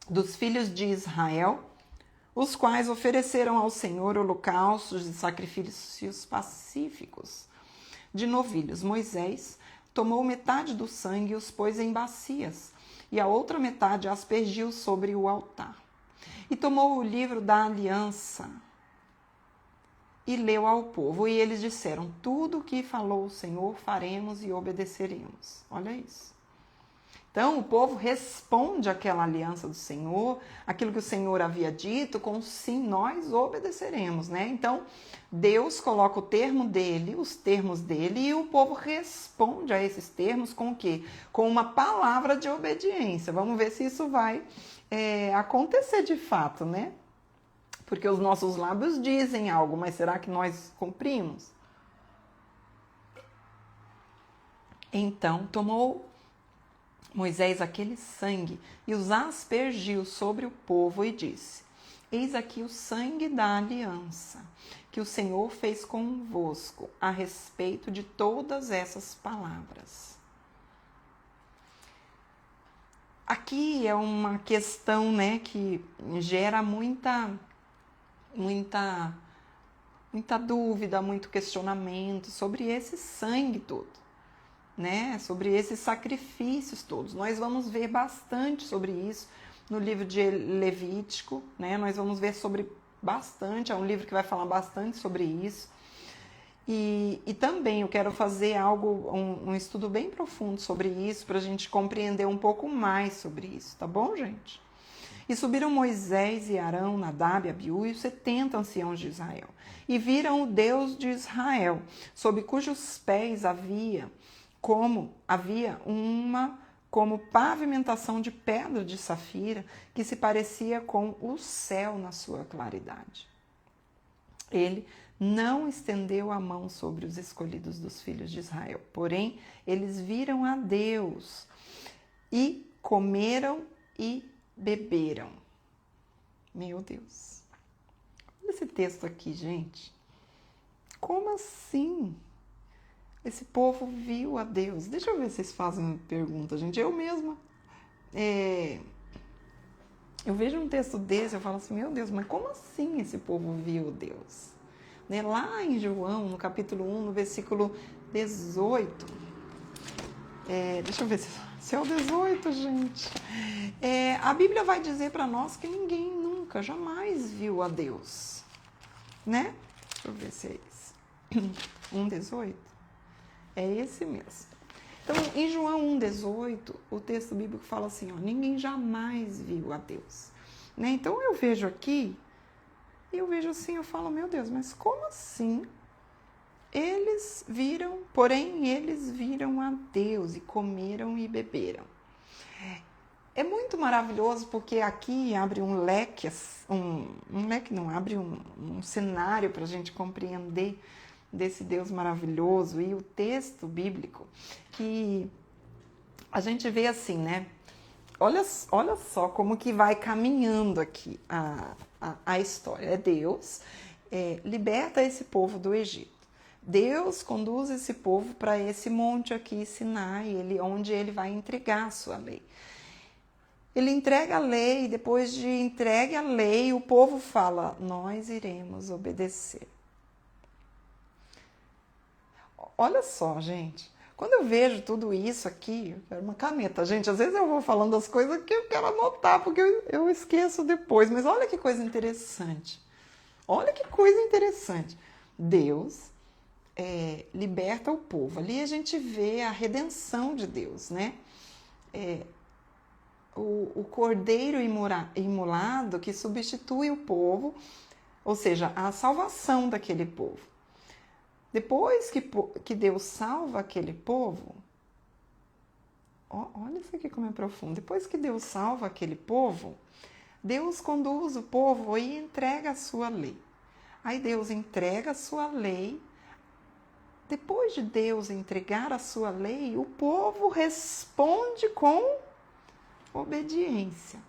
dos filhos de Israel, os quais ofereceram ao Senhor holocaustos e sacrifícios pacíficos de novilhos. Moisés tomou metade do sangue e os pôs em bacias, e a outra metade aspergiu sobre o altar. E tomou o livro da aliança e leu ao povo, e eles disseram, tudo o que falou o Senhor faremos e obedeceremos. Olha isso. Então, o povo responde àquela aliança do Senhor, aquilo que o Senhor havia dito, com sim, nós obedeceremos, né? Então, Deus coloca o termo dele, os termos dele, e o povo responde a esses termos com o quê? Com uma palavra de obediência. Vamos ver se isso vai acontecer de fato, né? Porque os nossos lábios dizem algo, mas será que nós cumprimos? Então, tomou Moisés aquele sangue e os aspergiu sobre o povo e disse, eis aqui o sangue da aliança, que o Senhor fez convosco a respeito de todas essas palavras. Aqui é uma questão, né, que gera muita dúvida, muito questionamento sobre esse sangue todo, né? Sobre esses sacrifícios todos. Nós vamos ver bastante sobre isso no livro de Levítico, né? Nós vamos ver sobre bastante, é um livro que vai falar bastante sobre isso. E também eu quero fazer um estudo bem profundo sobre isso, para a gente compreender um pouco mais sobre isso, tá bom, gente? E subiram Moisés e Arão, Nadab, Abiú e os 70 anciãos de Israel. E viram o Deus de Israel, sob cujos pés havia como pavimentação de pedra de safira, que se parecia com o céu na sua claridade. Ele não estendeu a mão sobre os escolhidos dos filhos de Israel, porém, eles viram a Deus e comeram e beberam. Meu Deus. Olha esse texto aqui, gente. Como assim? Esse povo viu a Deus. Deixa eu ver se vocês fazem uma pergunta, gente. Eu mesma Eu vejo um texto desse, eu falo assim, meu Deus, mas como assim esse povo viu Deus? Né? Lá em João, no capítulo 1, no versículo 18, deixa eu ver se é o 18, gente. A Bíblia vai dizer para nós que ninguém nunca, jamais viu a Deus. Né? Deixa eu ver se é esse. 1,18? É esse mesmo. Então, em João 1,18, o texto bíblico fala assim, ó, ninguém jamais viu a Deus. Né? Então, eu vejo aqui, eu vejo assim, eu falo, meu Deus, mas como assim? Eles viram, porém, eles viram a Deus e comeram e beberam. É muito maravilhoso porque aqui abre um leque, abre um cenário para a gente compreender desse Deus maravilhoso e o texto bíblico que a gente vê assim, né? Olha só como que vai caminhando aqui a história. Deus liberta esse povo do Egito. Deus conduz esse povo para esse monte aqui, Sinai, onde ele vai entregar a sua lei. Ele entrega a lei, depois de entregue a lei, o povo fala, nós iremos obedecer. Olha só, gente, quando eu vejo tudo isso aqui, eu quero uma caneta. Gente, às vezes eu vou falando as coisas que eu quero anotar, porque eu esqueço depois. Mas olha que coisa interessante. Olha que coisa interessante. Deus liberta o povo. Ali a gente vê a redenção de Deus, né? O cordeiro imolado que substitui o povo, ou seja, a salvação daquele povo. Depois que Deus salva aquele povo, olha isso aqui como é profundo. Depois que Deus salva aquele povo, Deus conduz o povo e entrega a sua lei. Aí Deus entrega a sua lei. Depois de Deus entregar a sua lei, o povo responde com obediência.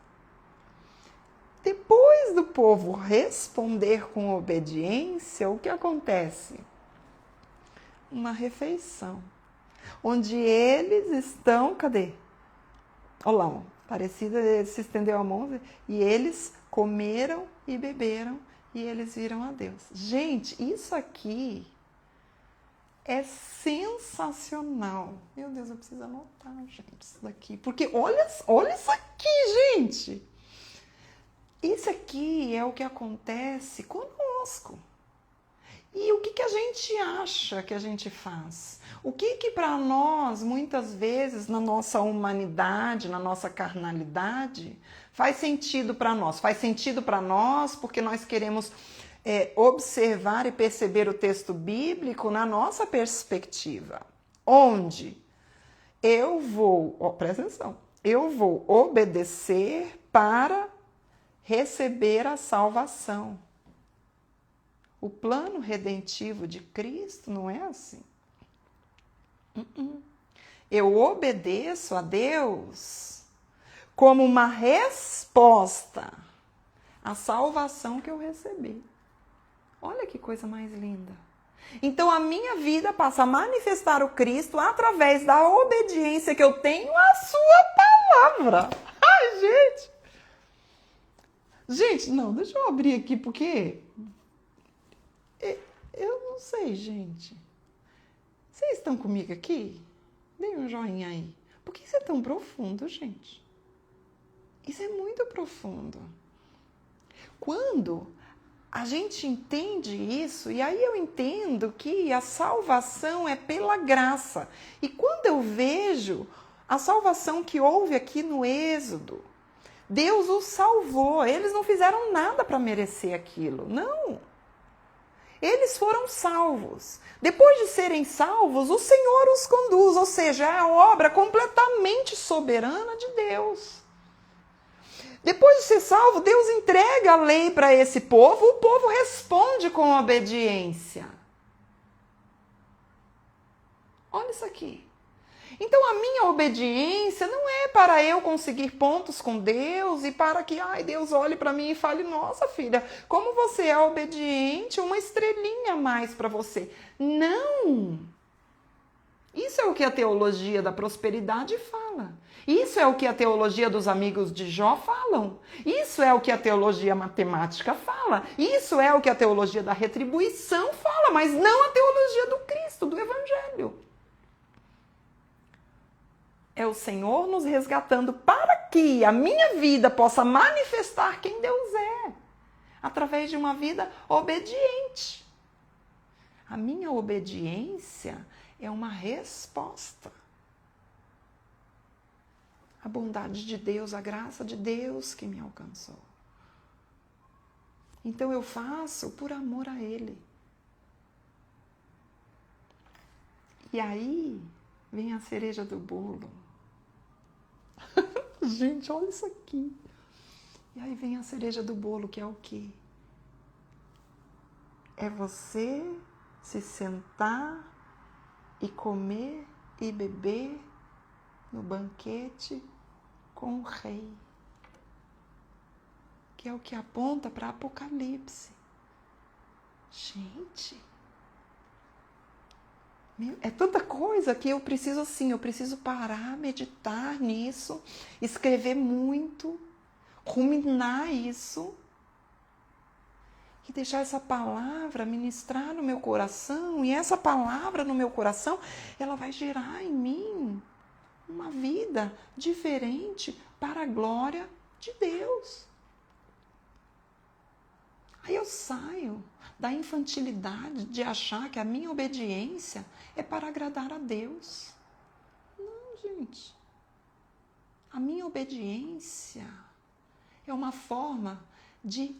Depois do povo responder com obediência, o que acontece? Uma refeição, onde eles estão, cadê? Olha lá, parecida, ele se estendeu a mão e eles comeram e beberam e eles viram a Deus. Gente, isso aqui é sensacional. Meu Deus, eu preciso anotar, gente, isso daqui. Porque olha isso aqui, gente. Isso aqui é o que acontece conosco. E o que a gente acha que a gente faz? O que para nós, muitas vezes, na nossa humanidade, na nossa carnalidade, faz sentido para nós? Faz sentido para nós porque nós queremos observar e perceber o texto bíblico na nossa perspectiva. Onde presta atenção, eu vou obedecer para receber a salvação. O plano redentivo de Cristo não é assim. Eu obedeço a Deus como uma resposta à salvação que eu recebi. Olha que coisa mais linda. Então a minha vida passa a manifestar o Cristo através da obediência que eu tenho à sua palavra. Ai, gente! Gente, não, deixa eu abrir aqui porque... Eu não sei, gente. Vocês estão comigo aqui? Dê um joinha aí. Por que isso é tão profundo, gente? Isso é muito profundo. Quando a gente entende isso, e aí eu entendo que a salvação é pela graça. E quando eu vejo a salvação que houve aqui no Êxodo, Deus os salvou. Eles não fizeram nada para merecer aquilo. Não. Eles foram salvos. Depois de serem salvos, o Senhor os conduz, ou seja, é a obra completamente soberana de Deus. Depois de ser salvo, Deus entrega a lei para esse povo, o povo responde com obediência. Olha isso aqui. Então a minha obediência não é para eu conseguir pontos com Deus e para que Deus olhe para mim e fale, nossa filha, como você é obediente, uma estrelinha a mais para você. Não! Isso é o que a teologia da prosperidade fala. fala. Isso é o que a teologia dos amigos de Jó falam. Isso é o que a teologia matemática fala. Isso é o que a teologia da retribuição fala, mas não a teologia do Cristo, do Evangelho. É o Senhor nos resgatando para que a minha vida possa manifestar quem Deus é, através de uma vida obediente. A minha obediência é uma resposta. A bondade de Deus, a graça de Deus que me alcançou. Então eu faço por amor a Ele. E aí vem a cereja do bolo. Gente, olha isso aqui. E aí vem a cereja do bolo, que é o quê? É você se sentar e comer e beber no banquete com o rei, que é o que aponta para Apocalipse. Gente, é tanta coisa que eu preciso parar, meditar nisso, escrever muito, ruminar isso e deixar essa palavra ministrar no meu coração. E essa palavra no meu coração, ela vai gerar em mim uma vida diferente para a glória de Deus. Aí eu saio da infantilidade de achar que a minha obediência é para agradar a Deus. Não, gente. A minha obediência é uma forma de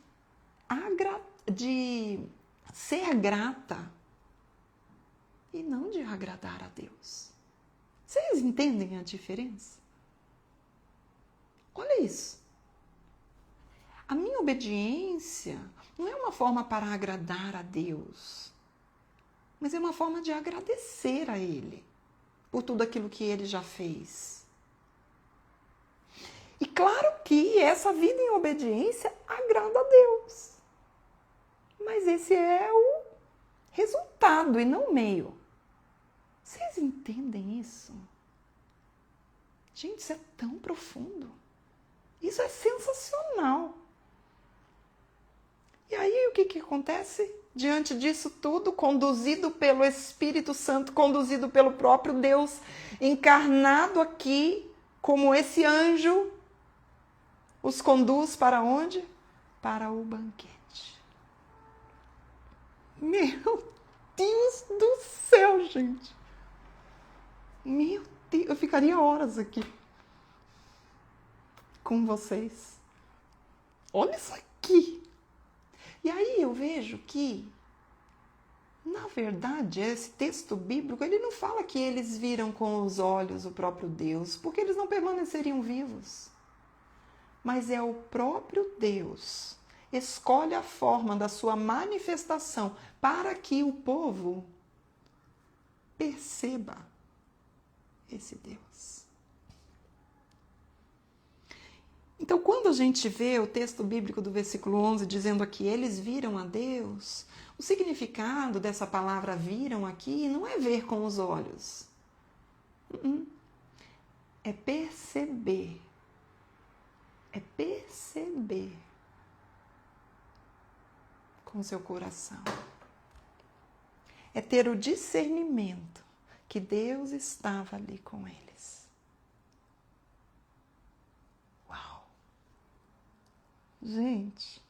ser grata e não de agradar a Deus. Vocês entendem a diferença? Olha isso. A minha obediência não é uma forma para agradar a Deus, mas é uma forma de agradecer a Ele por tudo aquilo que Ele já fez. E claro que essa vida em obediência agrada a Deus. Mas esse é o resultado e não o meio. Vocês entendem isso? Gente, isso é tão profundo. Isso é sensacional. E aí o que acontece? Diante disso tudo, conduzido pelo Espírito Santo, conduzido pelo próprio Deus, encarnado aqui, como esse anjo, os conduz para onde? Para o banquete. Meu Deus do céu, gente! Meu Deus, eu ficaria horas aqui com vocês. Olha isso aqui! E aí eu vejo que, na verdade, esse texto bíblico, ele não fala que eles viram com os olhos o próprio Deus, porque eles não permaneceriam vivos. Mas é o próprio Deus escolhe a forma da sua manifestação para que o povo perceba esse Deus. Então, quando a gente vê o texto bíblico do versículo 11 dizendo aqui, eles viram a Deus, o significado dessa palavra viram aqui não é ver com os olhos. É perceber. É perceber com seu coração. É ter o discernimento que Deus estava ali com eles. Uau! Gente,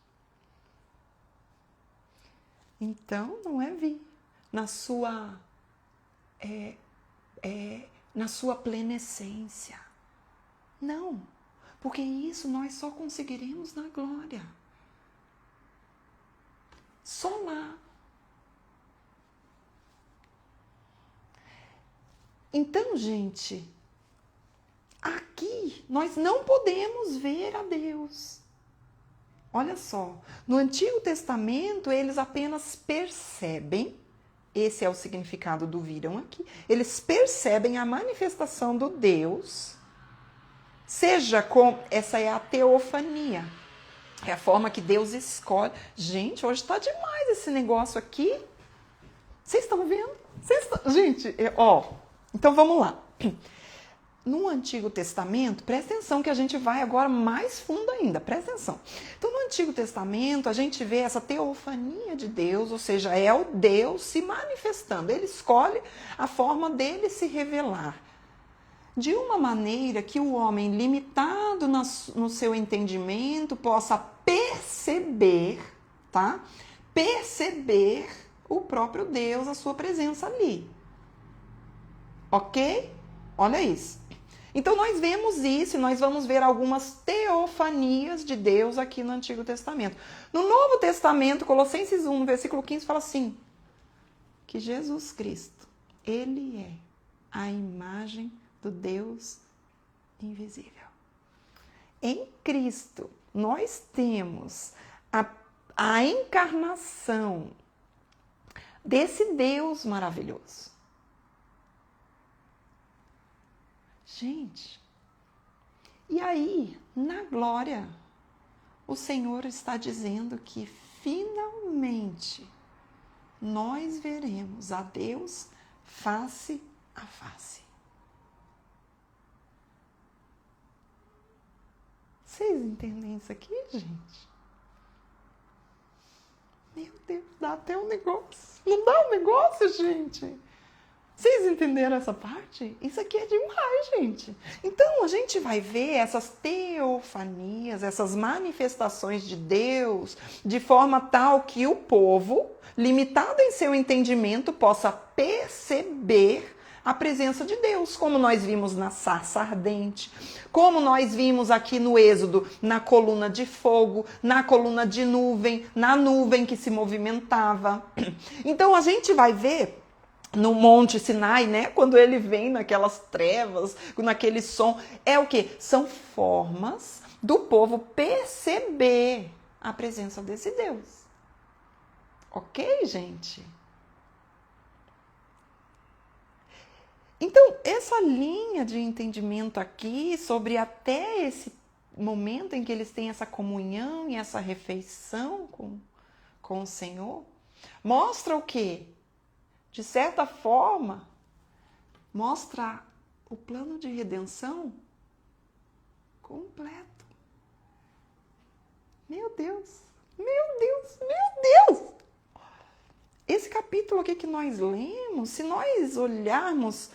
então não é vir na sua plena essência. Não, porque isso nós só conseguiremos na glória. Só lá. Então, gente, aqui nós não podemos ver a Deus. Olha só, no Antigo Testamento eles apenas percebem, esse é o significado do viram aqui, eles percebem a manifestação do Deus, seja com, essa é a teofania, é a forma que Deus escolhe. Gente, hoje está demais esse negócio aqui. Vocês estão vendo? Gente, ó, então vamos lá. no Antigo Testamento, presta atenção que a gente vai agora mais fundo ainda, presta atenção. Então, no Antigo Testamento, a gente vê essa teofania de Deus, ou seja, é o Deus se manifestando. Ele escolhe a forma dele se revelar. De uma maneira que o homem, limitado no seu entendimento, possa perceber, tá? Perceber o próprio Deus, a sua presença ali. Ok? Olha isso. Então, nós vemos isso e nós vamos ver algumas teofanias de Deus aqui no Antigo Testamento. No Novo Testamento, Colossenses 1, versículo 15, fala assim, que Jesus Cristo, ele é a imagem do Deus invisível. Em Cristo, nós temos a encarnação desse Deus maravilhoso. Gente, e aí, na glória, o Senhor está dizendo que finalmente nós veremos a Deus face a face. Vocês entendem isso aqui, gente? Meu Deus, dá até um negócio. Não dá um negócio, gente? Vocês entenderam essa parte? Isso aqui é demais, gente. Então, a gente vai ver essas teofanias, essas manifestações de Deus, de forma tal que o povo, limitado em seu entendimento, possa perceber a presença de Deus, como nós vimos na sarça ardente, como nós vimos aqui no Êxodo, na coluna de fogo, na coluna de nuvem, na nuvem que se movimentava. Então, a gente vai ver no Monte Sinai, né? Quando ele vem naquelas trevas, naquele som, é o quê? São formas do povo perceber a presença desse Deus. Ok, gente? Então, essa linha de entendimento aqui sobre até esse momento em que eles têm essa comunhão e essa refeição com o Senhor, mostra o quê? De certa forma, mostra o plano de redenção completo. Meu Deus, meu Deus, meu Deus! Esse capítulo aqui que nós lemos, se nós olharmos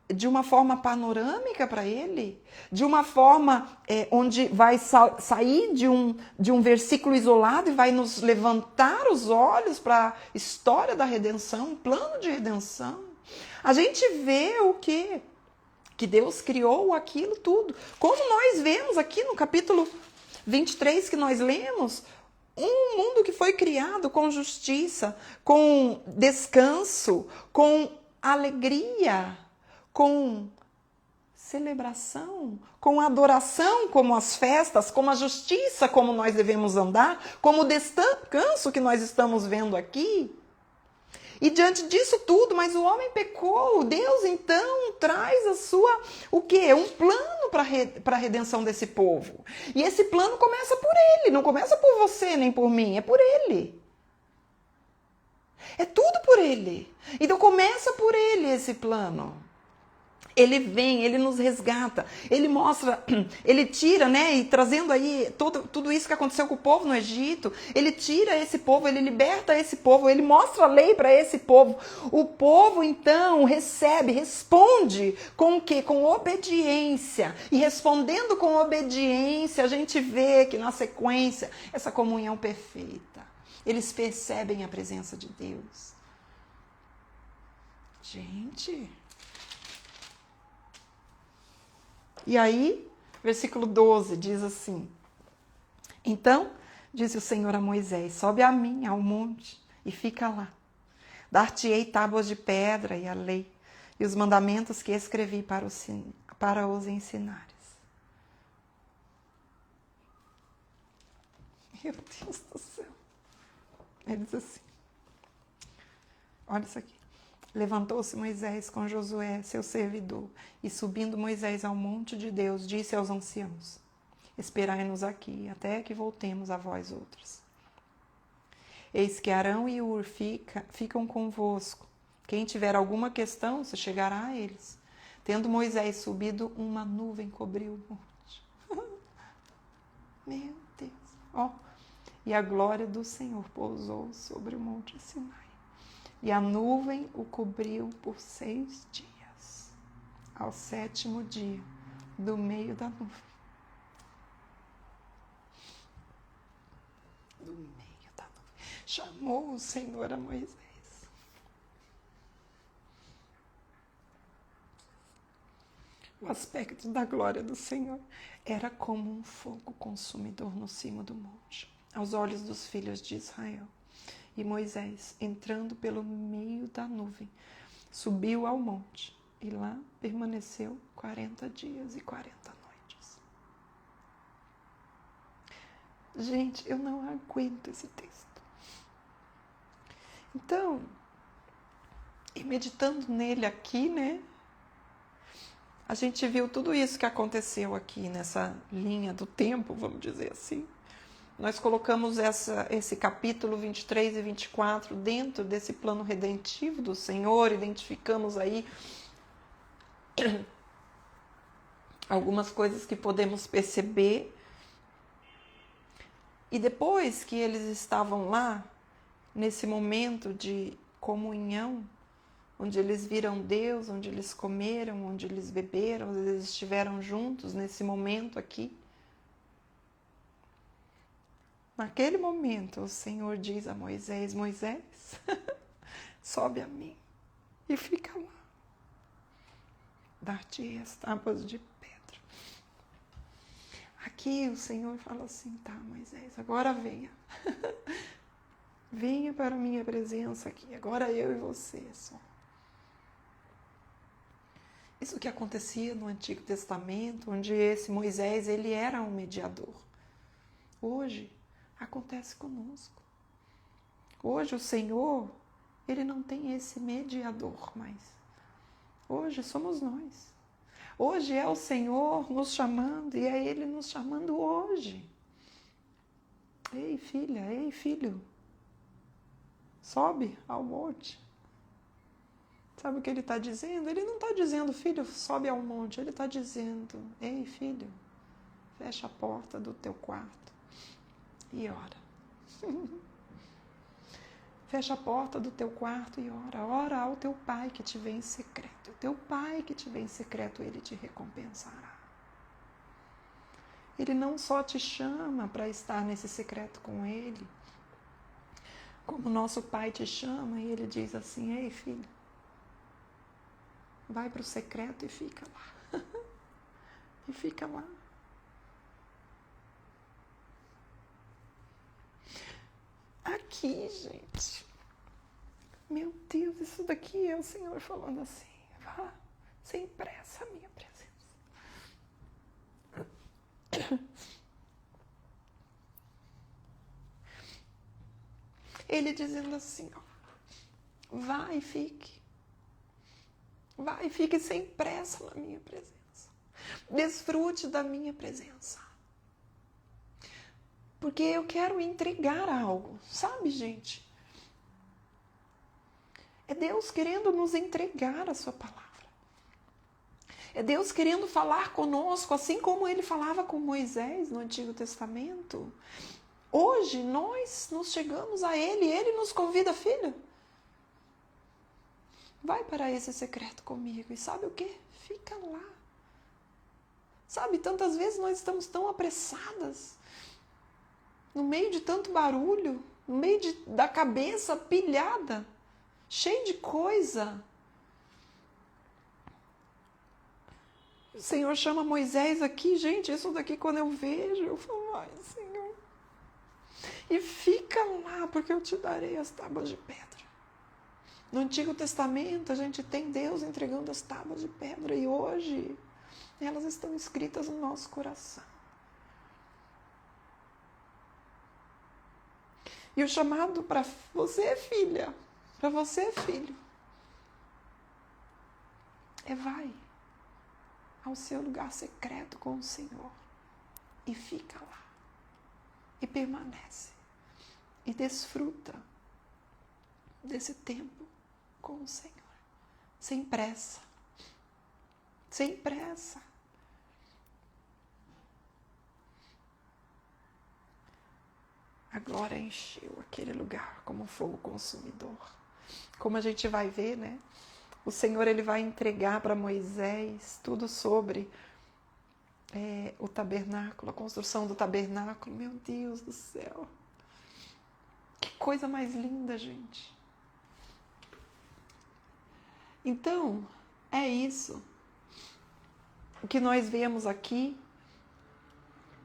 de uma forma panorâmica para ele, de uma forma onde vai sair de um versículo isolado e vai nos levantar os olhos para a história da redenção, um plano de redenção, a gente vê o quê? Que Deus criou aquilo tudo. Como nós vemos aqui no capítulo 23 que nós lemos, um mundo que foi criado com justiça, com descanso, com alegria, com celebração, com adoração, como as festas, como a justiça, como nós devemos andar, como o descanso que nós estamos vendo aqui. E diante disso tudo, mas o homem pecou, Deus então traz o quê? Um plano para a redenção desse povo. E esse plano começa por ele, não começa por você nem por mim, é por ele. É tudo por ele. Então começa por ele esse plano. Ele vem, ele nos resgata, ele mostra, ele tira, né, e trazendo aí tudo isso que aconteceu com o povo no Egito, ele tira esse povo, ele liberta esse povo, ele mostra a lei para esse povo. O povo, então, responde com o quê? Com obediência. E respondendo com obediência, a gente vê que na sequência, essa comunhão perfeita. Eles percebem a presença de Deus. Gente... E aí, versículo 12 diz assim: então, disse o Senhor a Moisés, sobe a mim ao monte e fica lá. Dar-te-ei tábuas de pedra e a lei, e os mandamentos que escrevi para os ensinares. Meu Deus do céu. Ele diz assim, olha isso aqui. Levantou-se Moisés com Josué, seu servidor, e subindo Moisés ao monte de Deus, disse aos anciãos: esperai-nos aqui, até que voltemos a vós outros. Eis que Arão e Hur ficam convosco. Quem tiver alguma questão, se chegará a eles. Tendo Moisés subido, uma nuvem cobriu o monte. Meu Deus. Ó. E a glória do Senhor pousou sobre o monte Sinai. E a nuvem o cobriu por 6 dias. Ao 7º dia, do meio da nuvem. Do meio da nuvem. Chamou o Senhor a Moisés. O aspecto da glória do Senhor era como um fogo consumidor no cimo do monte, aos olhos dos filhos de Israel. E Moisés, entrando pelo meio da nuvem, subiu ao monte e lá permaneceu 40 dias e 40 noites. Gente, eu não aguento esse texto. Então, e meditando nele aqui, né? A gente viu tudo isso que aconteceu aqui nessa linha do tempo, vamos dizer assim. Nós colocamos esse capítulo 23 e 24 dentro desse plano redentivo do Senhor, identificamos aí algumas coisas que podemos perceber. E depois que eles estavam lá, nesse momento de comunhão, onde eles viram Deus, onde eles comeram, onde eles beberam, onde eles estiveram juntos nesse momento aqui. Naquele momento, o Senhor diz a Moisés, Moisés, sobe a mim e fica lá. Dar-te as tábuas de pedra. Aqui o Senhor fala assim, tá, Moisés, agora venha. Venha para a minha presença aqui, agora eu e você só. Isso que acontecia no Antigo Testamento, onde esse Moisés, ele era um mediador. Hoje, acontece conosco. Hoje o Senhor, ele não tem esse mediador mais. Hoje somos nós. Hoje é o Senhor nos chamando e é Ele nos chamando hoje. Ei, filha, ei, filho, sobe ao monte. Sabe o que ele está dizendo? Ele não está dizendo, filho, sobe ao monte. Ele está dizendo, ei, filho, fecha a porta do teu quarto e ora. Fecha a porta do teu quarto e ora. Ora ao teu pai que te vê em secreto. O teu pai que te vê em secreto, ele te recompensará. Ele não só te chama para estar nesse secreto com ele, como nosso pai te chama e ele diz assim, ei, filho, vai para o secreto e fica lá. E fica lá. Aqui, gente. Meu Deus, isso daqui é o Senhor falando assim. Vá, sem pressa, a minha presença. Ele dizendo assim, ó. Vai e fique. Vai e fique sem pressa na minha presença. Desfrute da minha presença. Porque eu quero entregar algo, sabe, gente? É Deus querendo nos entregar a sua palavra. É Deus querendo falar conosco, assim como Ele falava com Moisés no Antigo Testamento. Hoje nós nos chegamos a Ele e Ele nos convida, filho. Vai para esse secreto comigo. E sabe o quê? Fica lá. Sabe, tantas vezes nós estamos tão apressadas, no meio de tanto barulho, no meio da cabeça pilhada, cheio de coisa. O Senhor chama Moisés aqui, gente, isso daqui quando eu vejo, eu falo, ai, Senhor. E fica lá, porque eu te darei as tábuas de pedra. No Antigo Testamento, a gente tem Deus entregando as tábuas de pedra e hoje elas estão escritas no nosso coração. E o chamado para você, filha, para você, filho, é vai ao seu lugar secreto com o Senhor e fica lá e permanece e desfruta desse tempo com o Senhor, sem pressa, sem pressa. A glória encheu aquele lugar como um fogo consumidor. Como a gente vai ver, né? O Senhor, ele vai entregar para Moisés tudo sobre o tabernáculo, a construção do tabernáculo. Meu Deus do céu! Que coisa mais linda, gente! Então, é isso. O que nós vemos aqui,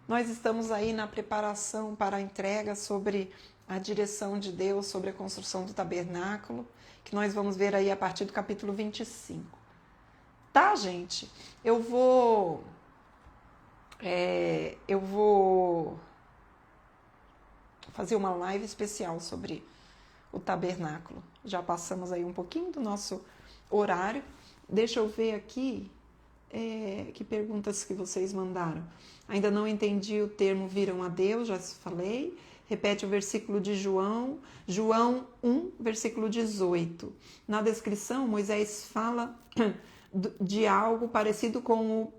nós estamos aí na preparação para a entrega sobre a direção de Deus, sobre a construção do tabernáculo, que nós vamos ver aí a partir do capítulo 25. Tá, gente? Eu vou fazer uma live especial sobre o tabernáculo. Já passamos aí um pouquinho do nosso horário. Deixa eu ver aqui que perguntas que vocês mandaram. Ainda não entendi o termo viram a Deus, já falei. Repete o versículo de João 1, versículo 18. Na descrição, Moisés fala de algo parecido com o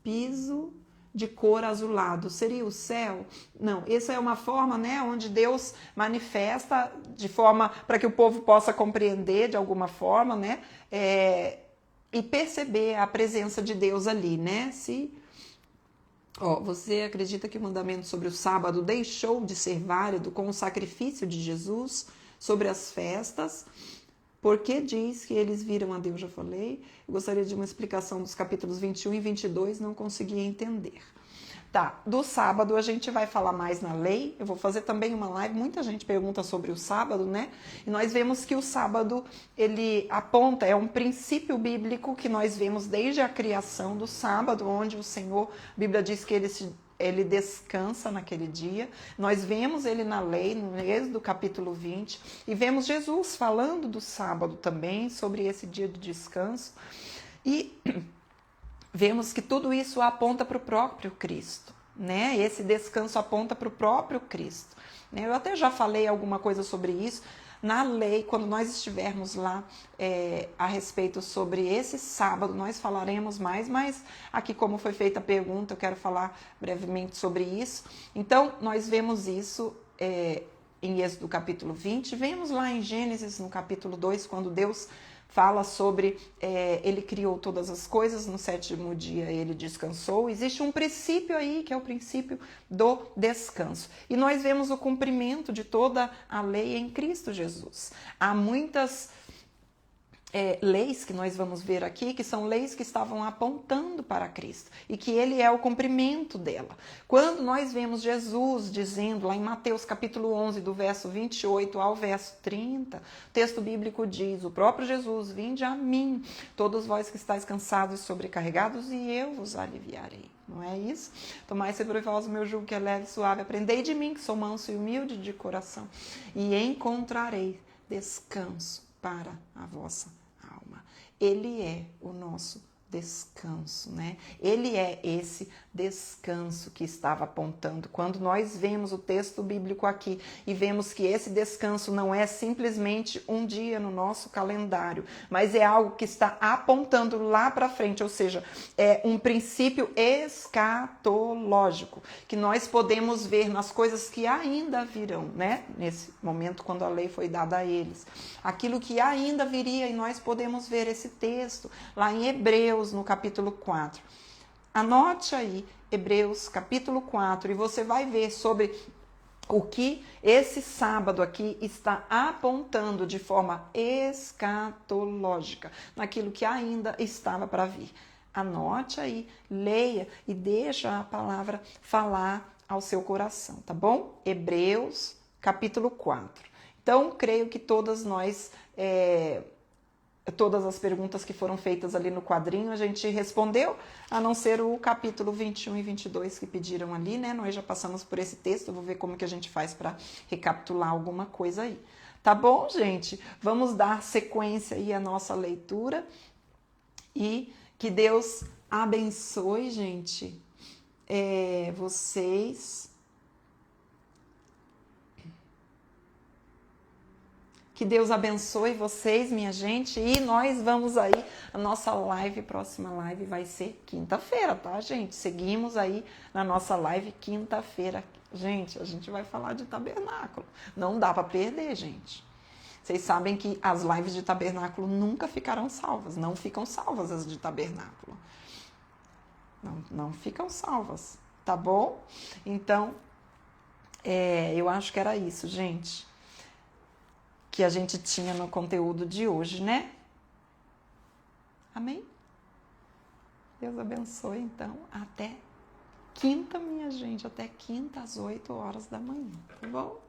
piso de cor azulado. Seria o céu? Não, essa é uma forma, né, onde Deus manifesta de forma para que o povo possa compreender de alguma forma, né, e perceber a presença de Deus ali, né? Você acredita que o mandamento sobre o sábado deixou de ser válido com o sacrifício de Jesus sobre as festas? Porque diz que eles viram a Deus, já falei. Eu gostaria de uma explicação dos capítulos 21 e 22, não consegui entender. Tá, do sábado a gente vai falar mais na lei, eu vou fazer também uma live, muita gente pergunta sobre o sábado, né? E nós vemos que o sábado, ele aponta, é um princípio bíblico que nós vemos desde a criação do sábado, onde o Senhor, a Bíblia diz que ele descansa naquele dia. Nós vemos ele na lei, no Êxodo capítulo 20, e vemos Jesus falando do sábado também, sobre esse dia de descanso. E vemos que tudo isso aponta para o próprio Cristo, né? Esse descanso aponta para o próprio Cristo. Eu até já falei alguma coisa sobre isso. Na lei, quando nós estivermos lá a respeito sobre esse sábado, nós falaremos mais, mas aqui como foi feita a pergunta, eu quero falar brevemente sobre isso. Então, nós vemos isso em Êxodo capítulo 20, vemos lá em Gênesis no capítulo 2, quando Deus fala sobre ele criou todas as coisas, no sétimo dia ele descansou. Existe um princípio aí, que é o princípio do descanso. E nós vemos o cumprimento de toda a lei em Cristo Jesus. Há muitas leis que nós vamos ver aqui, que são leis que estavam apontando para Cristo e que ele é o cumprimento dela. Quando nós vemos Jesus dizendo lá em Mateus capítulo 11, do verso 28 ao verso 30, o texto bíblico diz, o próprio Jesus, vinde a mim, todos vós que estáis cansados e sobrecarregados, e eu vos aliviarei. Não é isso? Tomai sobre vós o meu jugo que é leve e suave, aprendei de mim que sou manso e humilde de coração, e encontrarei descanso para a vossa alma. Ele é o nosso descanso, né? Ele é esse descanso que estava apontando. Quando nós vemos o texto bíblico aqui e vemos que esse descanso não é simplesmente um dia no nosso calendário, mas é algo que está apontando lá para frente, ou seja, é um princípio escatológico, que nós podemos ver nas coisas que ainda virão, né? Nesse momento, quando a lei foi dada a eles. Aquilo que ainda viria, e nós podemos ver esse texto lá em Hebreus, no capítulo 4. Anote aí, Hebreus capítulo 4, e você vai ver sobre o que esse sábado aqui está apontando de forma escatológica, naquilo que ainda estava para vir. Anote aí, leia e deixa a palavra falar ao seu coração, tá bom? Hebreus capítulo 4. Então, creio que todas nós... Todas as perguntas que foram feitas ali no quadrinho a gente respondeu, a não ser o capítulo 21 e 22 que pediram ali, né? Nós já passamos por esse texto, vou ver como que a gente faz para recapitular alguma coisa aí. Tá bom, gente? Vamos dar sequência aí à nossa leitura e que Deus abençoe, gente, vocês. Que Deus abençoe vocês, minha gente. E nós vamos aí, a nossa live, próxima live vai ser quinta-feira, tá, gente? Seguimos aí na nossa live quinta-feira. Gente, a gente vai falar de tabernáculo. Não dá para perder, gente. Vocês sabem que as lives de tabernáculo nunca ficarão salvas. Não ficam salvas as de tabernáculo. Não ficam salvas, tá bom? Então, eu acho que era isso, gente, que a gente tinha no conteúdo de hoje, né? Amém? Deus abençoe, então. Até quinta, minha gente. Até quinta, às 8 horas da manhã, tá bom?